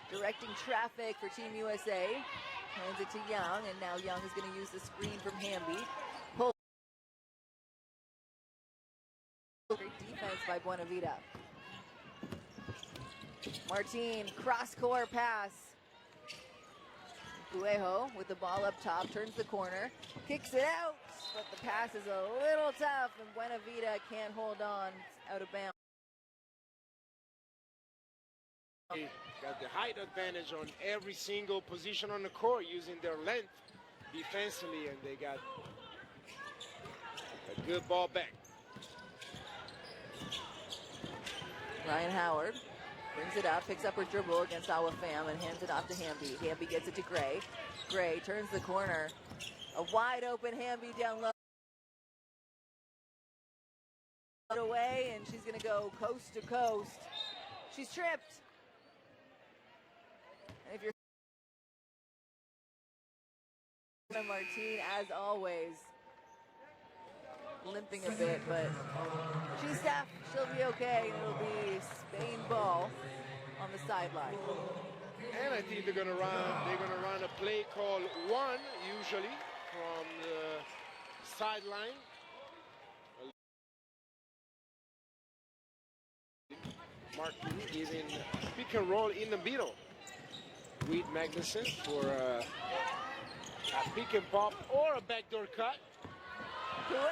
directing traffic for Team USA. Hands it to Young, and now Young is going to use the screen from Hamby. Pull. Great defense by Buena Vida. Martin, cross-court pass. Cuejo with the ball up top, turns the corner, kicks it out, but the pass is a little tough, and Buena Vida can't hold on. It's out of bounds. Got the height advantage on every single position on the court using their length defensively, and they got a good ball back. Ryan Howard brings it up, picks up her dribble against Awafam, and hands it off to Hamby. Hamby gets it to Gray. Gray turns the corner. A wide open Hamby down low. Away, and she's going to go coast to coast. She's tripped. And if you're Martin, as always, limping a bit, but she's tough. She'll be okay. It'll be Spain ball on the sideline. And I think they're gonna run a play called one, usually from the sideline. Martin giving pick and roll in the middle with Magnuson for a pick and pop or a backdoor cut. Cuejo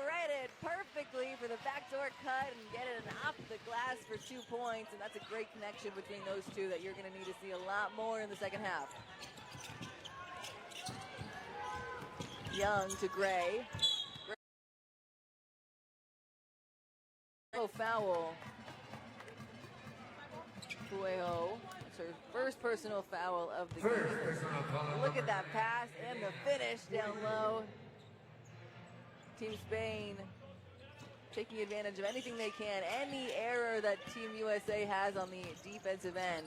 read it perfectly for the backdoor cut and get it off the glass for 2 points, and that's a great connection between those two that you're going to need to see a lot more in the second half. Young to Gray. Foul. Cuejo. It's her first personal foul of the game. Look at that pass and the finish down low. Team Spain taking advantage of anything they can, any error that Team USA has on the defensive end.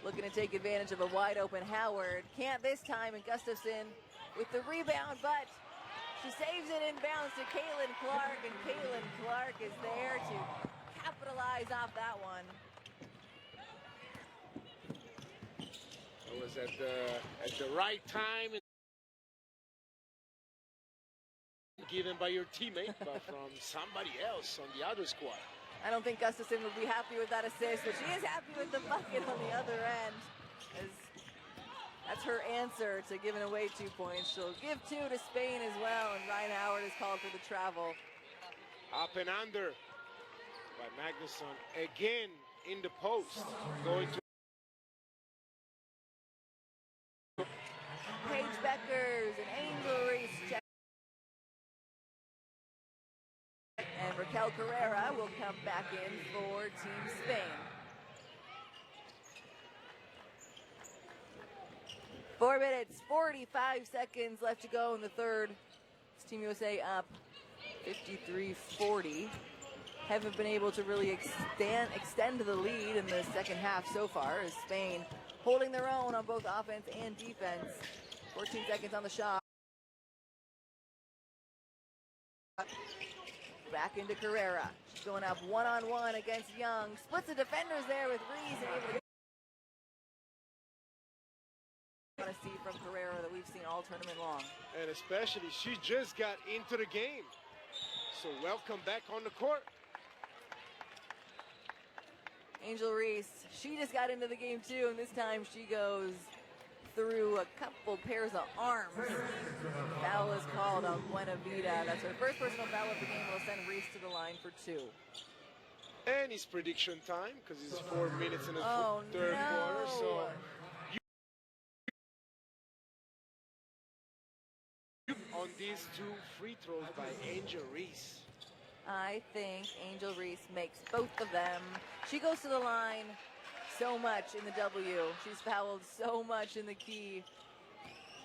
Looking to take advantage of a wide open Howard. Can't this time, and Gustafson with the rebound, but she saves it inbounds to Kaylin Clark, and Kaylin Clark is there to cap capitalize off that one. It was at the right time given by your teammate, but from somebody else on the other squad. I don't think Gustafson would be happy with that assist, but she is happy with the bucket on the other end. That's her answer to giving away 2 points. She'll give 2 to Spain as well, and Ryan Howard is called for the travel. Up and under by Magnusson again in the post, going to Paige Beckers and Angel Reese check. And Raquel Carrera will come back in for Team Spain. 4 minutes, 45 seconds left to go in the third. It's Team USA up 53-40. Haven't been able to really extend the lead in the second half so far, as Spain holding their own on both offense and defense. 14 seconds on the shot. Back into Carrera. She's going up one-on-one against Young. Splits the defenders there with Reese and able to want to see from Carrera that we've seen all tournament long. And especially, she just got into the game. So welcome back on the court. Angel Reese, she just got into the game too, and this time she goes through a couple pairs of arms. Foul is called on Buena Vida. That's her first personal foul of the game. Will send Reese to the line for 2. And it's prediction time, because it's 4 minutes in the third no. quarter. So on these 2 free throws by Angel Reese. I think Angel Reese makes both of them. She goes to the line so much in the W. She's fouled so much in the key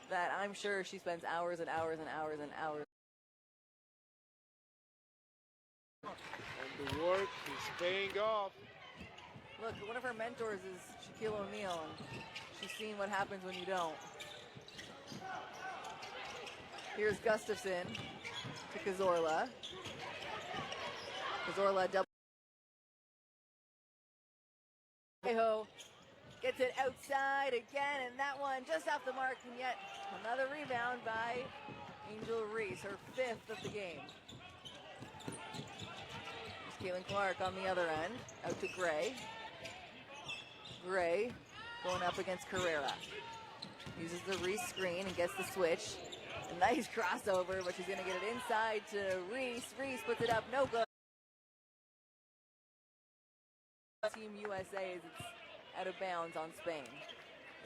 that I'm sure she spends hours and hours and hours and hours. And the work is paying off. Look, one of her mentors is Shaquille O'Neal, and she's seen what happens when you don't. Here's Gustafson to Cazorla. Cazorla double. Gets it outside again, and that one just off the mark, and yet another rebound by Angel Reese, her 5th of the game. There's Caitlin Clark on the other end, out to Gray. Gray going up against Carrera. Uses the Reese screen and gets the switch. A nice crossover, but she's going to get it inside to Reese. Reese puts it up, no good. Team USA is out of bounds on Spain.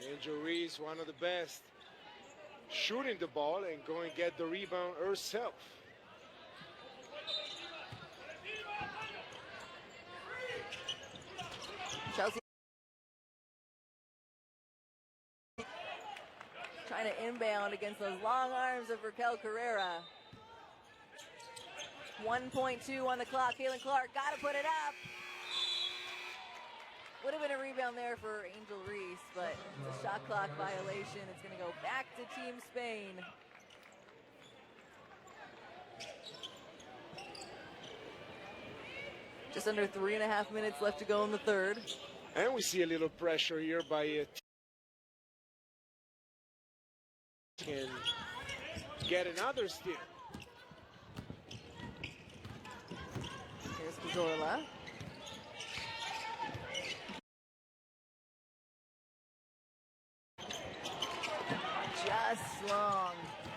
Angel Reese, one of the best, shooting the ball and going to get the rebound herself. Chelsea trying to inbound against those long arms of Raquel Carrera. 1.2 on the clock. Caitlin Clark got to put it up. Would have been a rebound there for Angel Reese, but it's a shot clock violation. It's going to go back to Team Spain. Just under 3.5 minutes left to go in the third. And we see a little pressure here by can get another steal. Here's Cazorla. Just long,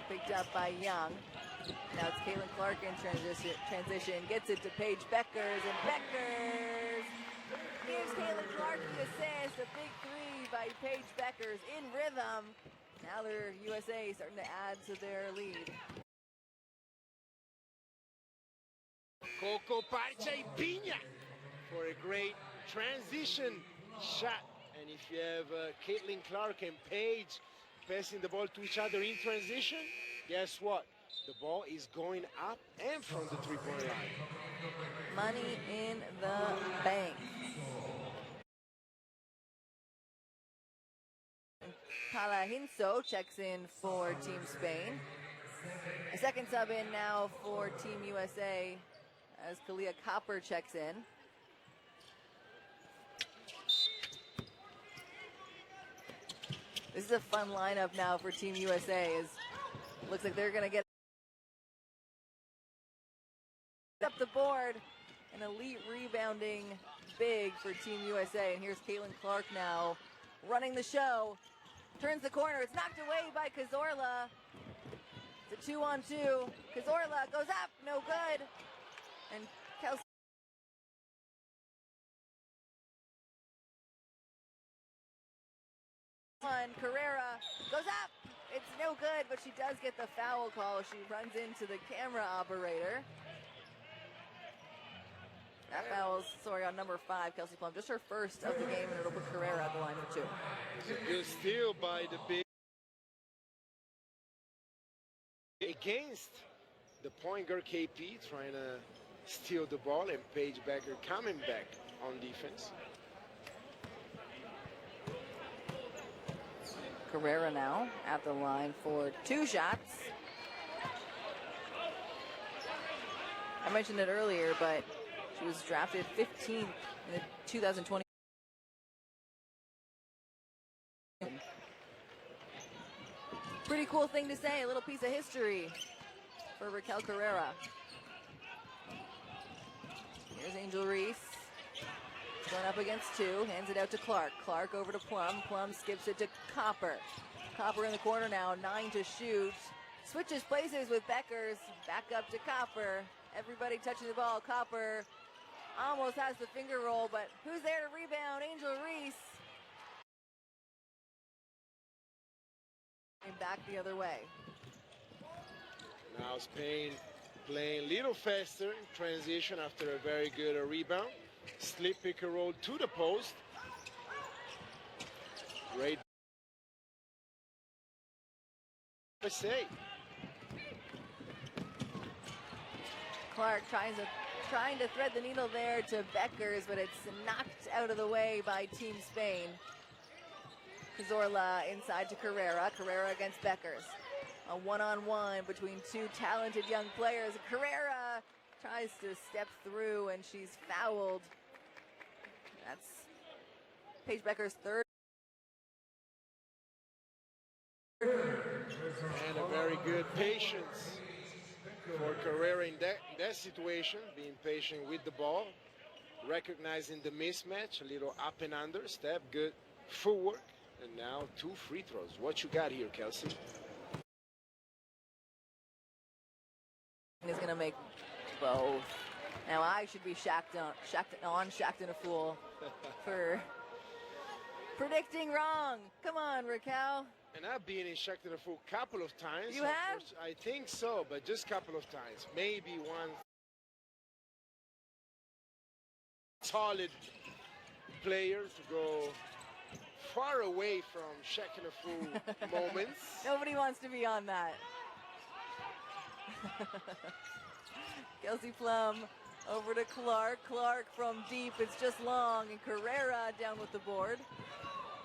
picked up by Young. Now it's Caitlin Clark in transition, gets it to Paige Beckers, and Beckers gives Caitlin Clark the assist. A big 3 by Paige Beckers in rhythm. Now they're USA starting to add to their lead. Coco Parcha y Piña for a great transition shot. And if you have Caitlin Clark and Paige passing the ball to each other in transition, guess what? The ball is going up and from the three-point line. Money in the bank. Palahinso checks in for Team Spain. A second sub in now for Team USA as Kalia Copper checks in. This is a fun lineup now for Team USA. Looks like they're going to get up the board. An elite rebounding big for Team USA. And here's Caitlin Clark now running the show. Turns the corner. It's knocked away by Cazorla. It's a 2-on-2. Cazorla goes up. No good. And Kelsey. Carrera goes up. It's no good, but she does get the foul call. She runs into the camera operator. That foul's, on number 5, Kelsey Plum. Just her first of the game, and it'll put Carrera at the line for 2. Good steal by the big against the point guard KP, trying to steal the ball, and Paige Becker coming back on defense. Carrera now at the line for 2 shots. I mentioned it earlier, but she was drafted 15th in the 2020. Pretty cool thing to say, a little piece of history for Raquel Carrera. Here's Angel Reese. Going up against 2, hands it out to Clark. Clark over to Plum. Plum skips it to Copper. Copper in the corner now, 9 to shoot. Switches places with Beckers. Back up to Copper. Everybody touching the ball. Copper almost has the finger roll, but who's there to rebound? Angel Reese. And back the other way. Now Spain playing a little faster in transition after a very good rebound. Slip pick and roll to the post. Great. I say. Clark trying to thread the needle there to Beckers, but it's knocked out of the way by Team Spain. Cazorla inside to Carrera. Carrera against Beckers. A one-on-one between 2 talented young players. Carrera tries to step through, and she's fouled. That's Paige Becker's 3rd. And a very good patience for Carrera in that situation, being patient with the ball, recognizing the mismatch, a little up and under, step, good footwork, and now 2 free throws. What you got here, Kelsey? Is going to make both. Now I should be shacked and a fool for predicting wrong. Come on, Raquel. And I've been in Shakhtar a full couple of times. You have? I think so, but just a couple of times. Maybe one solid player to go far away from Shakhtar a full moments. Nobody wants to be on that. Kelsey Plum over to Clark. Clark from deep. It's just long. And Carrera down with the board.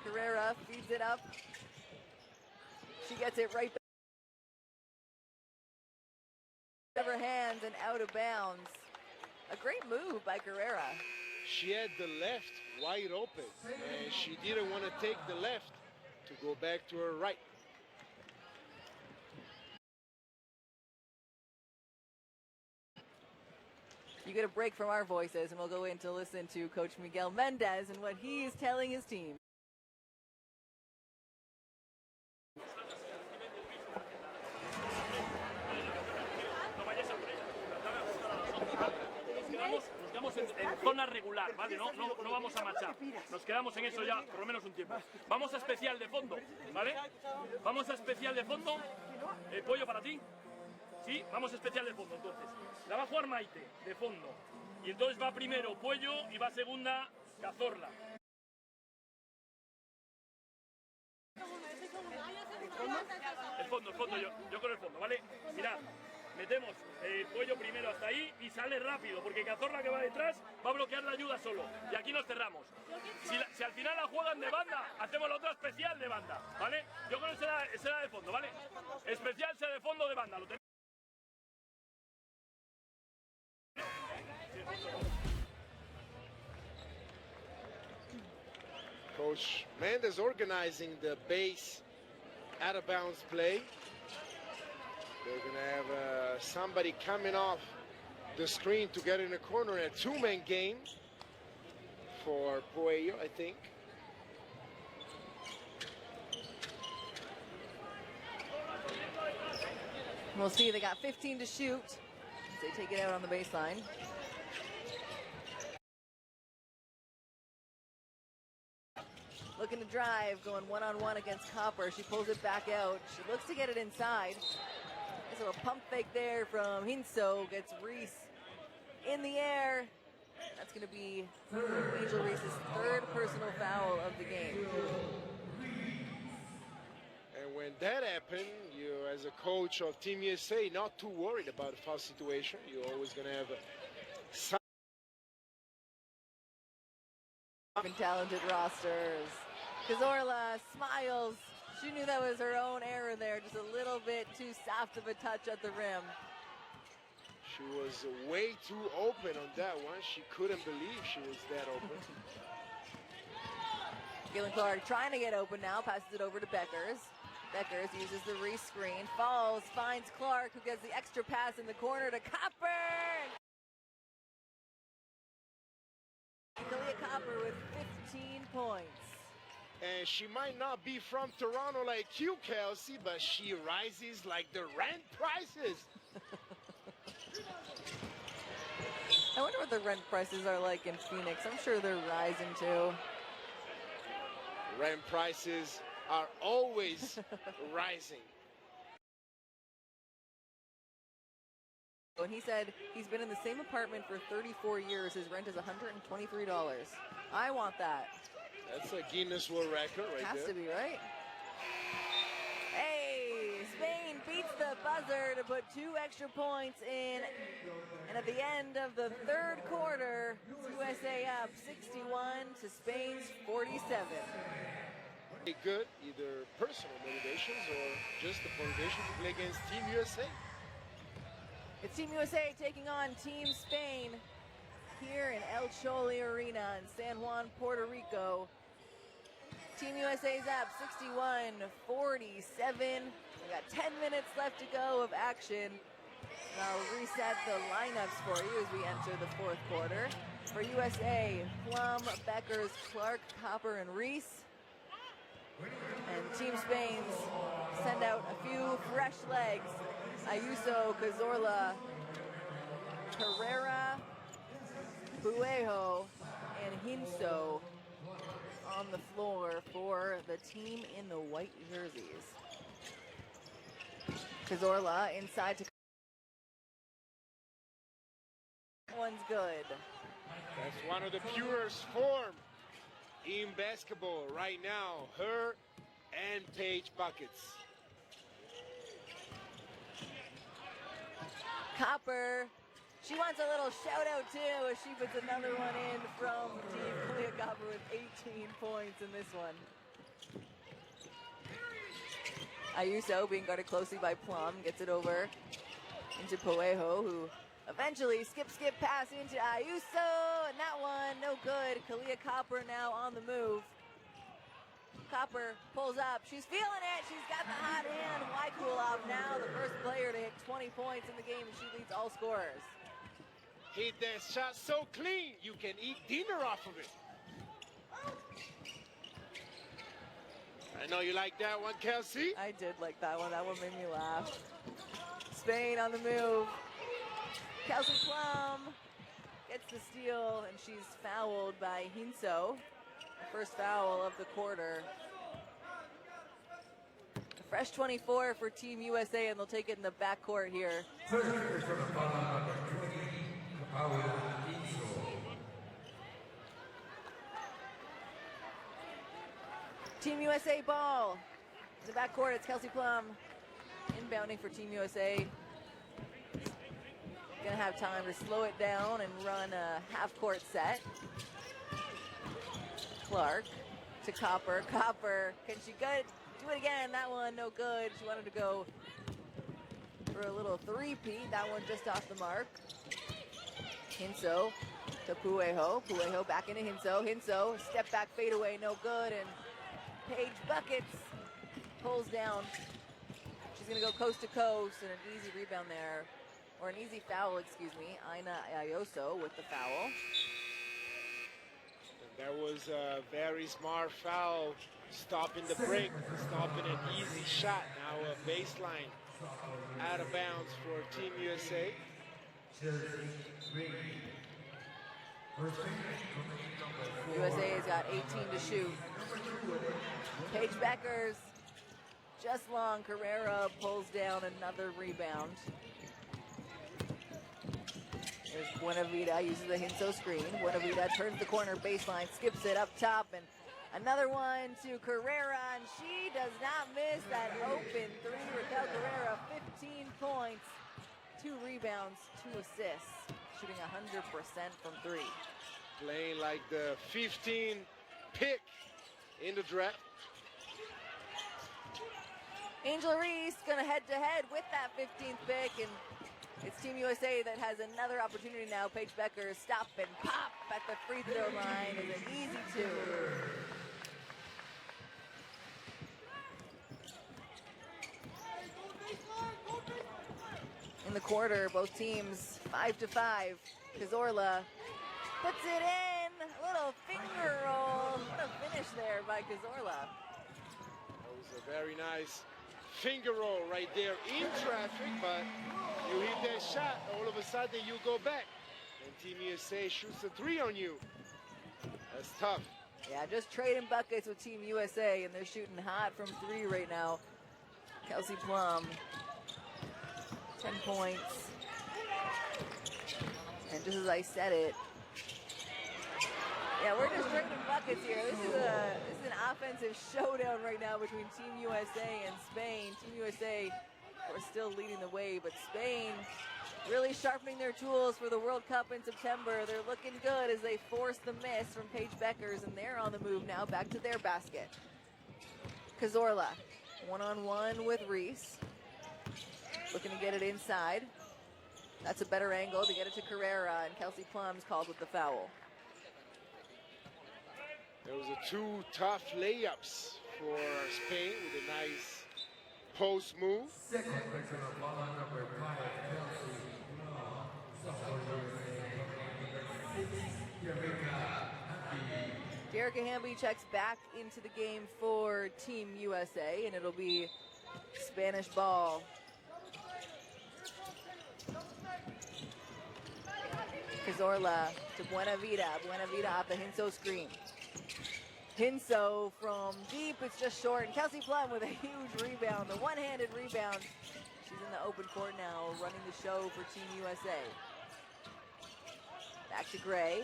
Carrera feeds it up. She gets it right back of her hands and out of bounds. A great move by Carrera. She had the left wide open, and she didn't want to take the left to go back to her right. You get a break from our voices, and we'll go in to listen to Coach Miguel Mendez and what he's telling his team. En zona regular, ¿vale? No vamos a marchar. Nos quedamos en eso ya por lo menos un tiempo. Vamos a especial de fondo, ¿vale? Vamos a especial de fondo. Pollo para ti. Sí, vamos a especial de fondo entonces. La va a jugar Maite, de fondo. Y entonces va primero Pollo y va segunda Cazorla. El fondo, yo con el fondo, ¿vale? Mirad, metemos Pollo primero hasta ahí y sale rápido, porque Cazorla que va detrás va a bloquear la ayuda solo. Y aquí nos cerramos. Si al final la juegan de banda, hacemos la otra especial de banda, ¿vale? Yo con el será de fondo, ¿vale? Especial será de fondo de banda. Lo tenemos. Coach Mendes organizing the base out of bounds play. They're going to have somebody coming off the screen to get in the corner. A two-man game for Puello, I think. We'll see. They got 15 to shoot. They take it out on the baseline. Looking to drive, going one-on-one against Copper. She pulls it back out. She looks to get it inside. There's a pump fake there from Hinso. Gets Reese in the air. That's going to be Angel Reese's third personal foul of the game. And when that happened, you, as a coach of Team USA, not too worried about a foul situation. You're always going to have some Talented rosters. Cazorla smiles. She knew that was her own error there. Just a little bit too soft of a touch at the rim. She was way too open on that one. She couldn't believe she was that open. Galen Clark trying to get open now. Passes it over to Beckers. Beckers uses the re-screen. Falls, finds Clark, who gets the extra pass in the corner to Copper. Kalia Copper with 15 points. And she might not be from Toronto like you, Kelsey, but she rises like the rent prices. I wonder what the rent prices are like in Phoenix. I'm sure they're rising too. Rent prices are always rising. And he said he's been in the same apartment for 34 years. His rent is $123. I want that. That's a Guinness World Record right Has there. to be, right? Hey, Spain beats the buzzer to put 2 extra points in. And at the end of the third quarter, USA up 61 to Spain's 47. Good, either personal motivations or just the motivation to play against Team USA. It's Team USA taking on Team Spain here in El Choli Arena in San Juan, Puerto Rico. Team USA's up 61-47. We got 10 minutes left to go of action. And I'll reset the lineups for you as we enter the fourth quarter. For USA, Plum, Beckers, Clark, Copper, and Reese. And Team Spain's send out a few fresh legs. Ayuso, Cazorla, Herrera, Puejo, and Hinso on the floor for the team in the white jerseys. Cazorla inside to... One's good. That's one of the purest form in basketball right now. Her and Paige buckets. Copper, she wants a little shout out too as she puts another one in from Team Kalia Copper with 18 points in this one. Ayuso being guarded closely by Plum, gets it over into Puejo, who eventually skip pass into Ayuso, and that one no good. Kalia Copper now on the move. Copper pulls up. She's feeling it. She's got the hot hand. Why cool off now? The first player to hit 20 points in the game, and she leads all scorers. Hit that shot so clean, you can eat dinner off of it. I know you like that one, Kelsey. I did like that one. That one made me laugh. Spain on the move. Kelsey Plum gets the steal, and she's fouled by Hinso. First foul of the quarter. A fresh 24 for Team USA, and they'll take it in the backcourt here. Team USA ball. In the backcourt, it's Kelsey Plum inbounding for Team USA. Gonna have time to slow it down and run a half-court set. Clark to Copper. Copper, can she do it again? That one no good. She wanted to go for a little three-peat. That one just off the mark. Hinso to Puejo. Puejo back into Hinso. Hinso, step back fadeaway, no good. And Paige buckets, pulls down. She's going to go coast to coast, and an easy rebound there. Or an easy foul, excuse me. Aina Ayoso with the foul. That was a very smart foul, stopping the break, stopping an easy shot. Now a baseline out of bounds for Team USA. USA has got 18 to shoot. Paige Beckers, just long. Carrera pulls down another rebound. There's Buenavida, uses the Hinso screen. Buenavida turns the corner baseline, skips it up top, and another one to Carrera, and she does not miss that open three. Raquel Carrera, 15 points, 2 rebounds, 2 assists, shooting 100% from 3. Playing like the 15 pick in the draft. Angel Reese gonna head-to-head with that 15th pick, and it's Team USA that has another opportunity now. Paige Becker stop and pop at the free throw line is an easy 2. In the quarter, both teams 5-5. Cazorla puts it in, a little finger roll. What a finish there by Cazorla. That was a very nice finger roll right there in traffic, but you hit that shot, all of a sudden you go back, and Team USA shoots a 3 on you. That's tough. Yeah, just trading buckets with Team USA, and they're shooting hot from 3 right now. Kelsey Plum, 10 points. And just as I said it, yeah, we're just trading buckets here. This is an offensive showdown right now between Team USA and Spain. Team USA, of course, still leading the way, but Spain really sharpening their tools for the World Cup in September. They're looking good as they force the miss from Paige Beckers, and they're on the move now back to their basket. Cazorla, one-on-one with Reese. Looking to get it inside. That's a better angle to get it to Carrera, and Kelsey Plum's called with the foul. There was 2 tough layups for Spain with a nice post move. Jerica Hamby checks back into the game for Team USA, and it'll be Spanish ball. Cazorla to Buenavida. Buenavida off the Hinso screen. Hinso from deep, it's just short. And Kelsey Plum with a huge rebound, the one-handed rebound. She's in the open court now, running the show for Team USA. Back to Gray.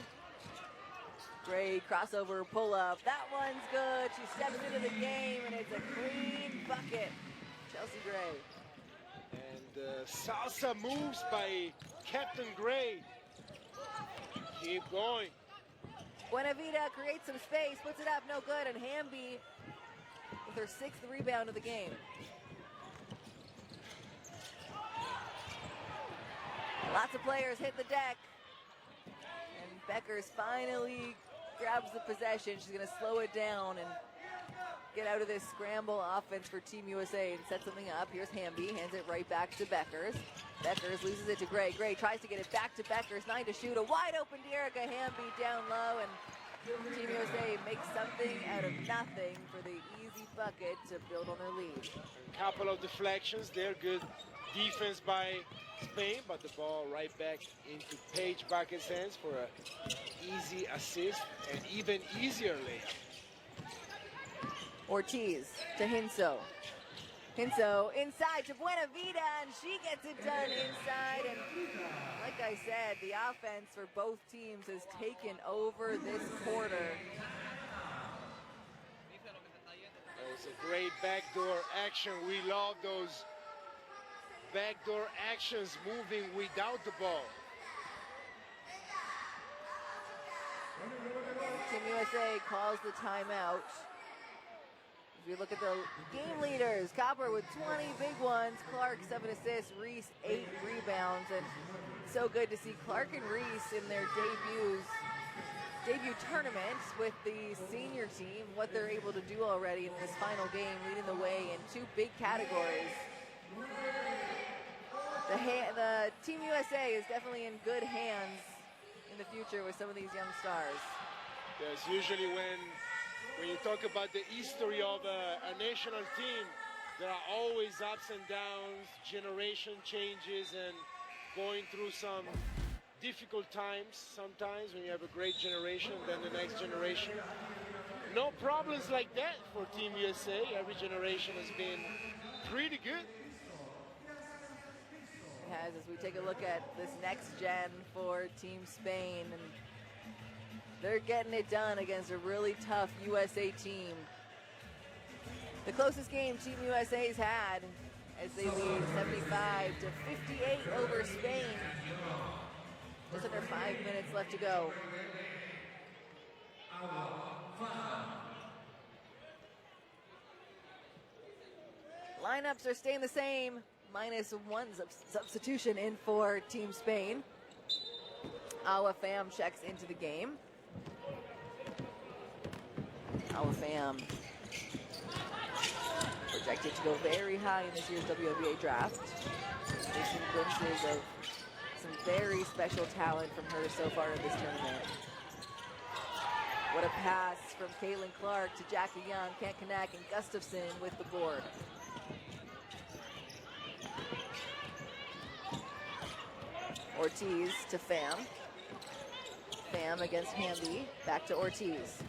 Gray crossover pull-up. That one's good. She steps into the game, and it's a clean bucket. Chelsea Gray. And salsa moves by Captain Gray. Keep going. Buenavida creates some space, puts it up, no good, and Hamby with her 6th rebound of the game. Lots of players hit the deck, and Beckers finally grabs the possession. She's going to slow it down and get out of this scramble offense for Team USA and set something up. Here's Hamby, hands it right back to Beckers. Beckers loses it to Gray. Gray tries to get it back to Beckers, 9 to shoot. A wide open Jerica Hamby down low, and Team USA makes something out of nothing for the easy bucket to build on their lead. A couple of deflections there, good defense by Spain, but the ball right back into Paige Bucket's hands for an easy assist and even easier layup. Ortiz to Hinso. Hinso inside to Buenavida, and she gets it done inside. And like I said, the offense for both teams has taken over this quarter. That was a great backdoor action. We love those backdoor actions, moving without the ball. Team USA calls the timeout. If you look at the game leaders, Copper with 20 big ones, Clark 7 assists, Reese 8 rebounds, and so good to see Clark and Reese in their debut tournament with the senior team, what they're able to do already in this final game, leading the way in two big categories. The Team USA is definitely in good hands in the future with some of these young stars. Yes, usually when you talk about the history of a national team, there are always ups and downs, generation changes, and going through some difficult times sometimes when you have a great generation, then the next generation. No problems like that for Team USA. Every generation has been pretty good. As we take a look at this next gen for Team Spain, and they're getting it done against a really tough USA team. The closest game Team USA's had as they lead 75-58 over Spain. Just under 5 minutes left to go. Lineups are staying the same. -1 substitution in for Team Spain. Awa Pham checks into the game. Awa Pham projected to go very high in this year's WNBA draft. There's some glimpses of some very special talent from her so far in this tournament. What a pass from Caitlin Clark to Jackie Young, can't connect, and Gustafson with the board. Ortiz to Pham. Pham against Hamby. Back to Ortiz.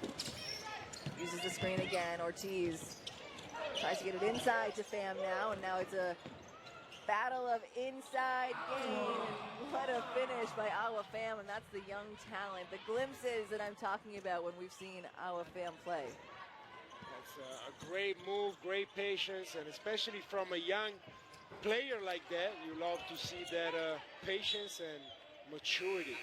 Uses the screen again. Ortiz tries to get it inside to Pham now, and now it's a battle of inside game. What a finish by Awa Pham, and that's the young talent, the glimpses that I'm talking about when we've seen Awa Pham play. That's a great move, great patience, and especially from a young player like that, you love to see that patience and maturity.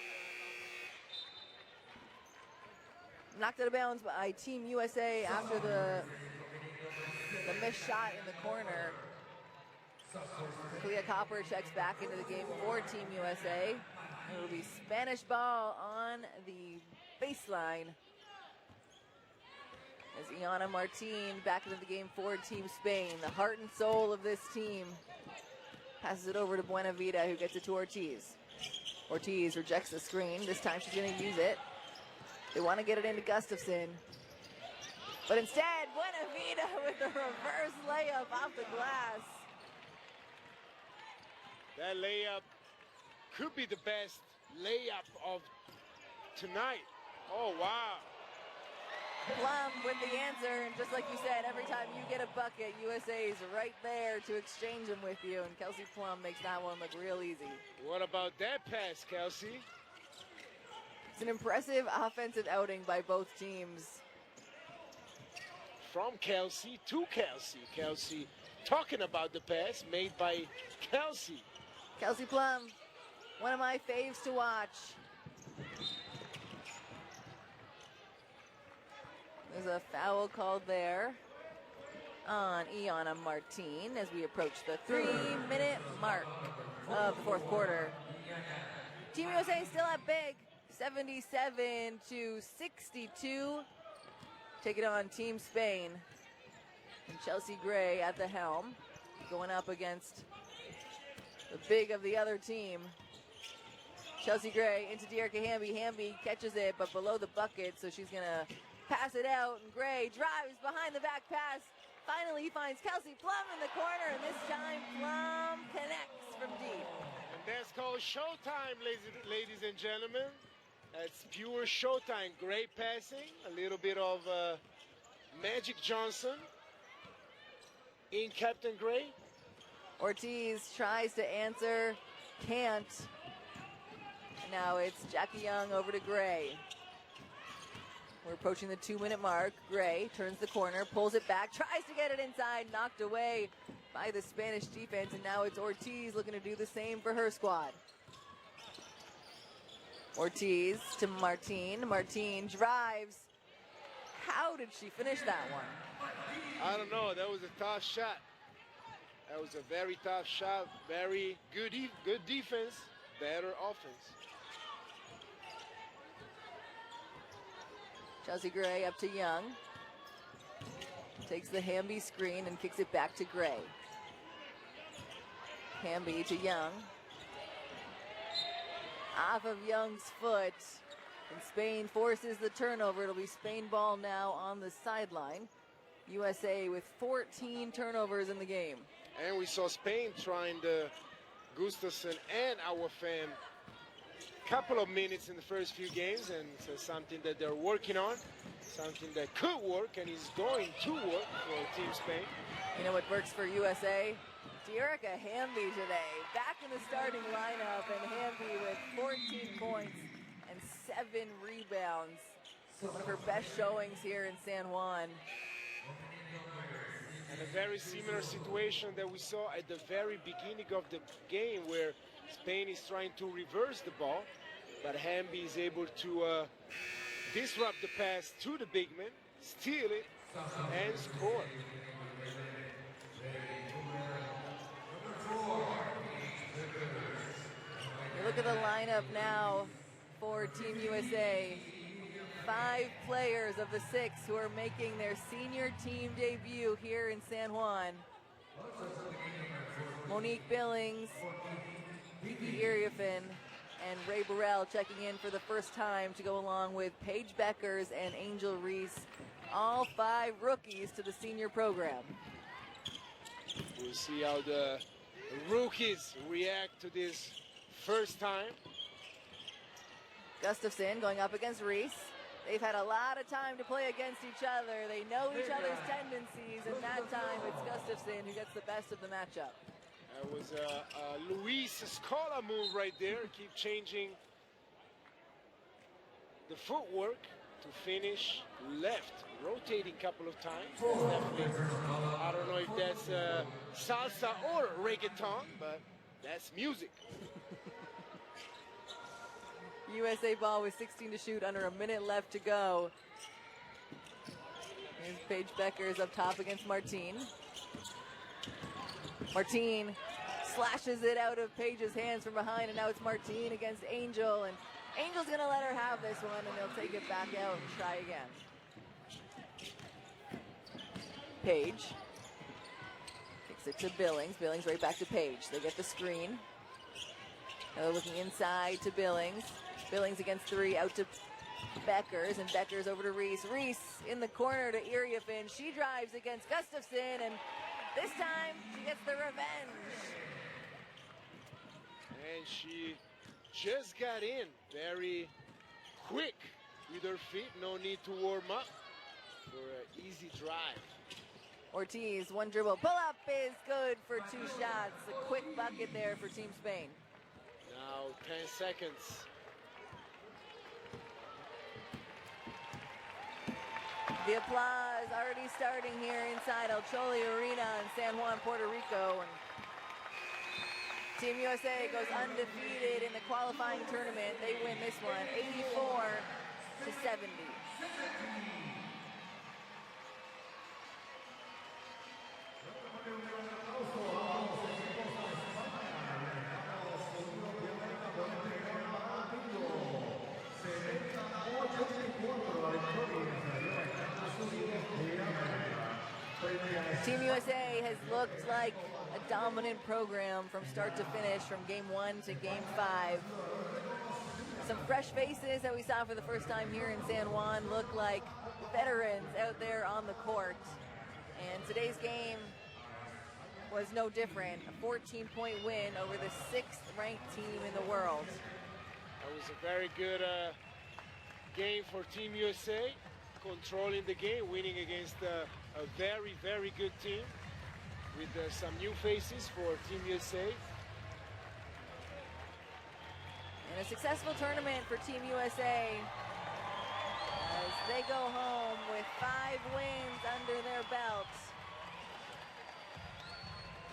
Knocked out of bounds by Team USA after the missed shot in the corner. Clea Copper checks back into the game for Team USA. It will be Spanish ball on the baseline as Iana Martin back into the game for Team Spain. The heart and soul of this team. Passes it over to Buenavida, who gets it to Ortiz. Ortiz rejects the screen. This time she's going to use it. They want to get it into Gustafson. But instead, Buenavida with the reverse layup off the glass. That layup could be the best layup of tonight. Oh, wow. Plum with the answer, and just like you said, every time you get a bucket, USA's right there to exchange them with you, and Kelsey Plum makes that one look real easy. What about that pass, Kelsey? It's an impressive offensive outing by both teams. From Kelsey to Kelsey. Kelsey talking about the pass made by Kelsey. Kelsey Plum, one of my faves to watch. There's a foul called there on Iana Martin as we approach the 3-minute mark of the fourth quarter. Team USA still up big, 77-62. Take it on Team Spain. And Chelsea Gray at the helm, going up against the big of the other team. Chelsea Gray into Dearica Hamby. Hamby catches it, but below the bucket, so she's gonna pass it out, and Gray drives behind the back pass. Finally, he finds Kelsey Plum in the corner, and this time Plum connects from deep. And that's called showtime, ladies and gentlemen. That's pure showtime. Great passing, a little bit of Magic Johnson in Captain Gray. Ortiz tries to answer, can't. Now it's Jackie Young over to Gray. We're approaching the 2-minute mark. Gray turns the corner, pulls it back, tries to get it inside, knocked away by the Spanish defense, and now it's Ortiz looking to do the same for her squad. Ortiz to Martin. Martin drives. How did she finish that one? I don't know. That was a tough shot. That was a very tough shot. Very good defense better offense. Chelsea Gray up to Young. Takes the Hamby screen and kicks it back to Gray. Hamby to Young. Off of Young's foot. And Spain forces the turnover. It'll be Spain ball now on the sideline. USA with 14 turnovers in the game. And we saw Spain trying the Gustafsson and our fan couple of minutes in the first few games, and so something that they're working on, something that could work and is going to work for Team Spain. You know what works for USA? Dearica Hamby today, back in the starting lineup, and Hamby with 14 points and 7 rebounds. One of her best showings here in San Juan. And a very similar situation that we saw at the very beginning of the game, where Spain is trying to reverse the ball, but Hamby is able to disrupt the pass to the big man, steal it, and score. You look at the lineup now for Team USA. 5 players of the 6 who are making their senior team debut here in San Juan. Monique Billings, Kiki Iriafen, and Ray Burrell checking in for the first time to go along with Paige Beckers and Angel Reese, all 5 rookies to the senior program. We'll see how the rookies react to this first time. Gustafsson going up against Reese. They've had a lot of time to play against each other. They know each other's tendencies, and that time it's Gustafsson who gets the best of the matchup. That was a Luis Scola move right there. Keep changing the footwork to finish left, rotating a couple of times. I don't know if that's salsa or reggaeton, but that's music. USA ball with 16 to shoot, under a minute left to go. Here's Paige Beckers up top against Martine. Martine slashes it out of Paige's hands from behind, and now it's Martine against Angel, and Angel's gonna let her have this one, and they'll take it back out and try again. Paige kicks it to Billings. Billings right back to Paige. They get the screen. Now they're looking inside to Billings. Billings against 3, out to Beckers, and Beckers over to Reese. Reese in the corner to Iriafen. She drives against Gustafsson, and this time she gets the revenge. And she just got in very quick with her feet. No need to warm up for an easy drive. Ortiz, one dribble. Pull up is good for 2 shots. A quick bucket there for Team Spain. Now 10 seconds. The applause already starting here inside El Choli Arena in San Juan, Puerto Rico. And Team USA goes undefeated in the qualifying tournament. They win this one 84-70. Team USA has looked like a dominant program from start to finish, from game 1 to game 5. Some fresh faces that we saw for the first time here in San Juan look like veterans out there on the court. And today's game was no different. A 14-point win over the 6th-ranked team in the world. That was a very good game for Team USA, controlling the game, winning against a very, very good team with some new faces for Team USA. And a successful tournament for Team USA as they go home with 5 wins under their belts.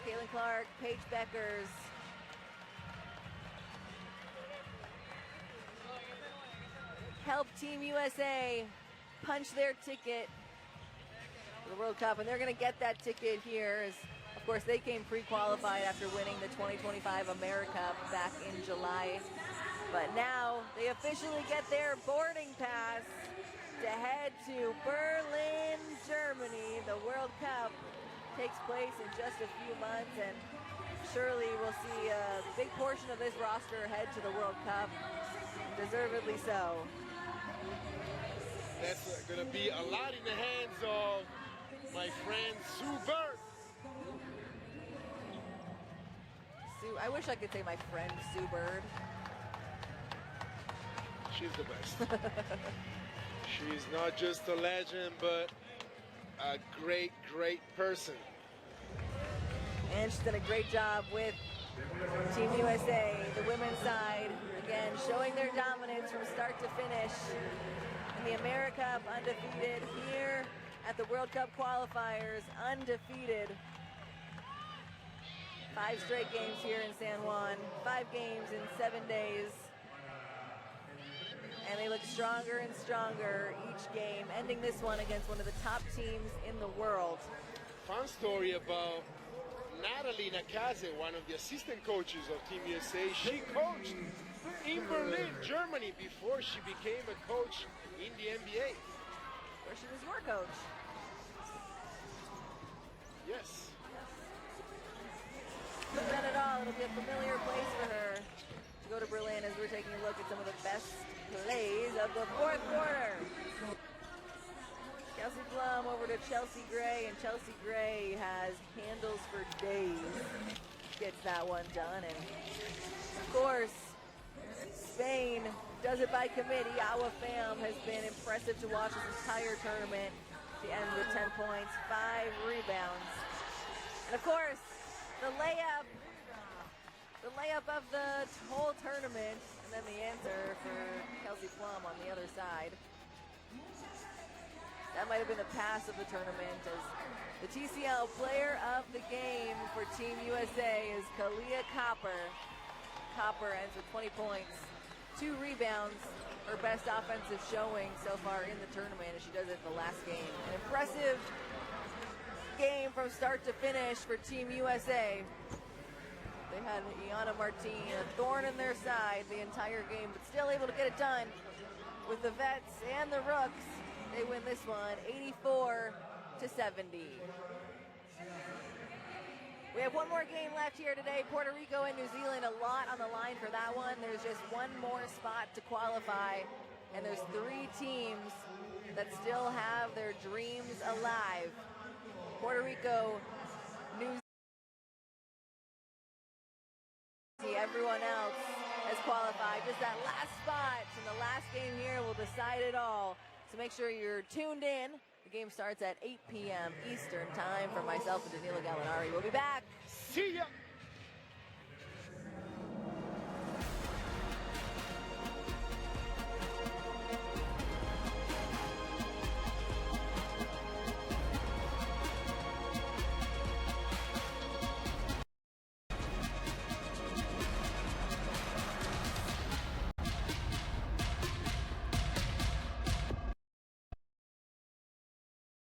Caitlin Clark, Paige Beckers, help Team USA punch their ticket for the World Cup, and they're going to get that ticket here as a Of course, they came pre-qualified after winning the 2025 AmeriCup back in July. But now they officially get their boarding pass to head to Berlin, Germany. The World Cup takes place in just a few months, and surely we'll see a big portion of this roster head to the World Cup, deservedly so. That's going to be a lot in the hands of my friend Sue Bird. I wish I could say my friend Sue Bird. She's the best. She's not just a legend, but a great, great person. And she's done a great job with Team USA, the women's side. Again, showing their dominance from start to finish. In the AmeriCup, undefeated. Here at the World Cup qualifiers, undefeated. 5 straight games here in San Juan. 5 games in 7 days. And they look stronger and stronger each game, ending this one against one of the top teams in the world. Fun story about Natalie Nakaze, one of the assistant coaches of Team USA. She coached in Berlin, Germany, before she became a coach in the NBA. Where she was your coach. Yes. She's done it all. It'll be a familiar place for her to go to Berlin as we're taking a look at some of the best plays of the 4th quarter. Kelsey Plum over to Chelsea Gray, and Chelsea Gray has handles for days. Gets that one done, and of course, Spain does it by committee. Our fam has been impressive to watch this entire tournament. She ends with 10 points, 5 rebounds. And of course, the layup of the whole tournament, and then the answer for Kelsey Plum on the other side. That might have been the pass of the tournament, as the TCL player of the game for Team USA is Kalia Copper. Copper ends with 20 points, 2 rebounds, her best offensive showing so far in the tournament, as she does it in the last game. An impressive game from start to finish for Team USA. They had Iana Martin, a thorn in their side the entire game, but still able to get it done with the vets and the rooks. They win this one 84-70. We have one more game left here today. Puerto Rico and New Zealand, a lot on the line for that one. There's just one more spot to qualify, and there's 3 teams that still have their dreams alive. Puerto Rico, New Zealand. Everyone else has qualified. Just that last spot in the last game here will decide it all. So make sure you're tuned in. The game starts at 8 p.m. Eastern time. For myself and Danilo Gallinari, we'll be back. See ya.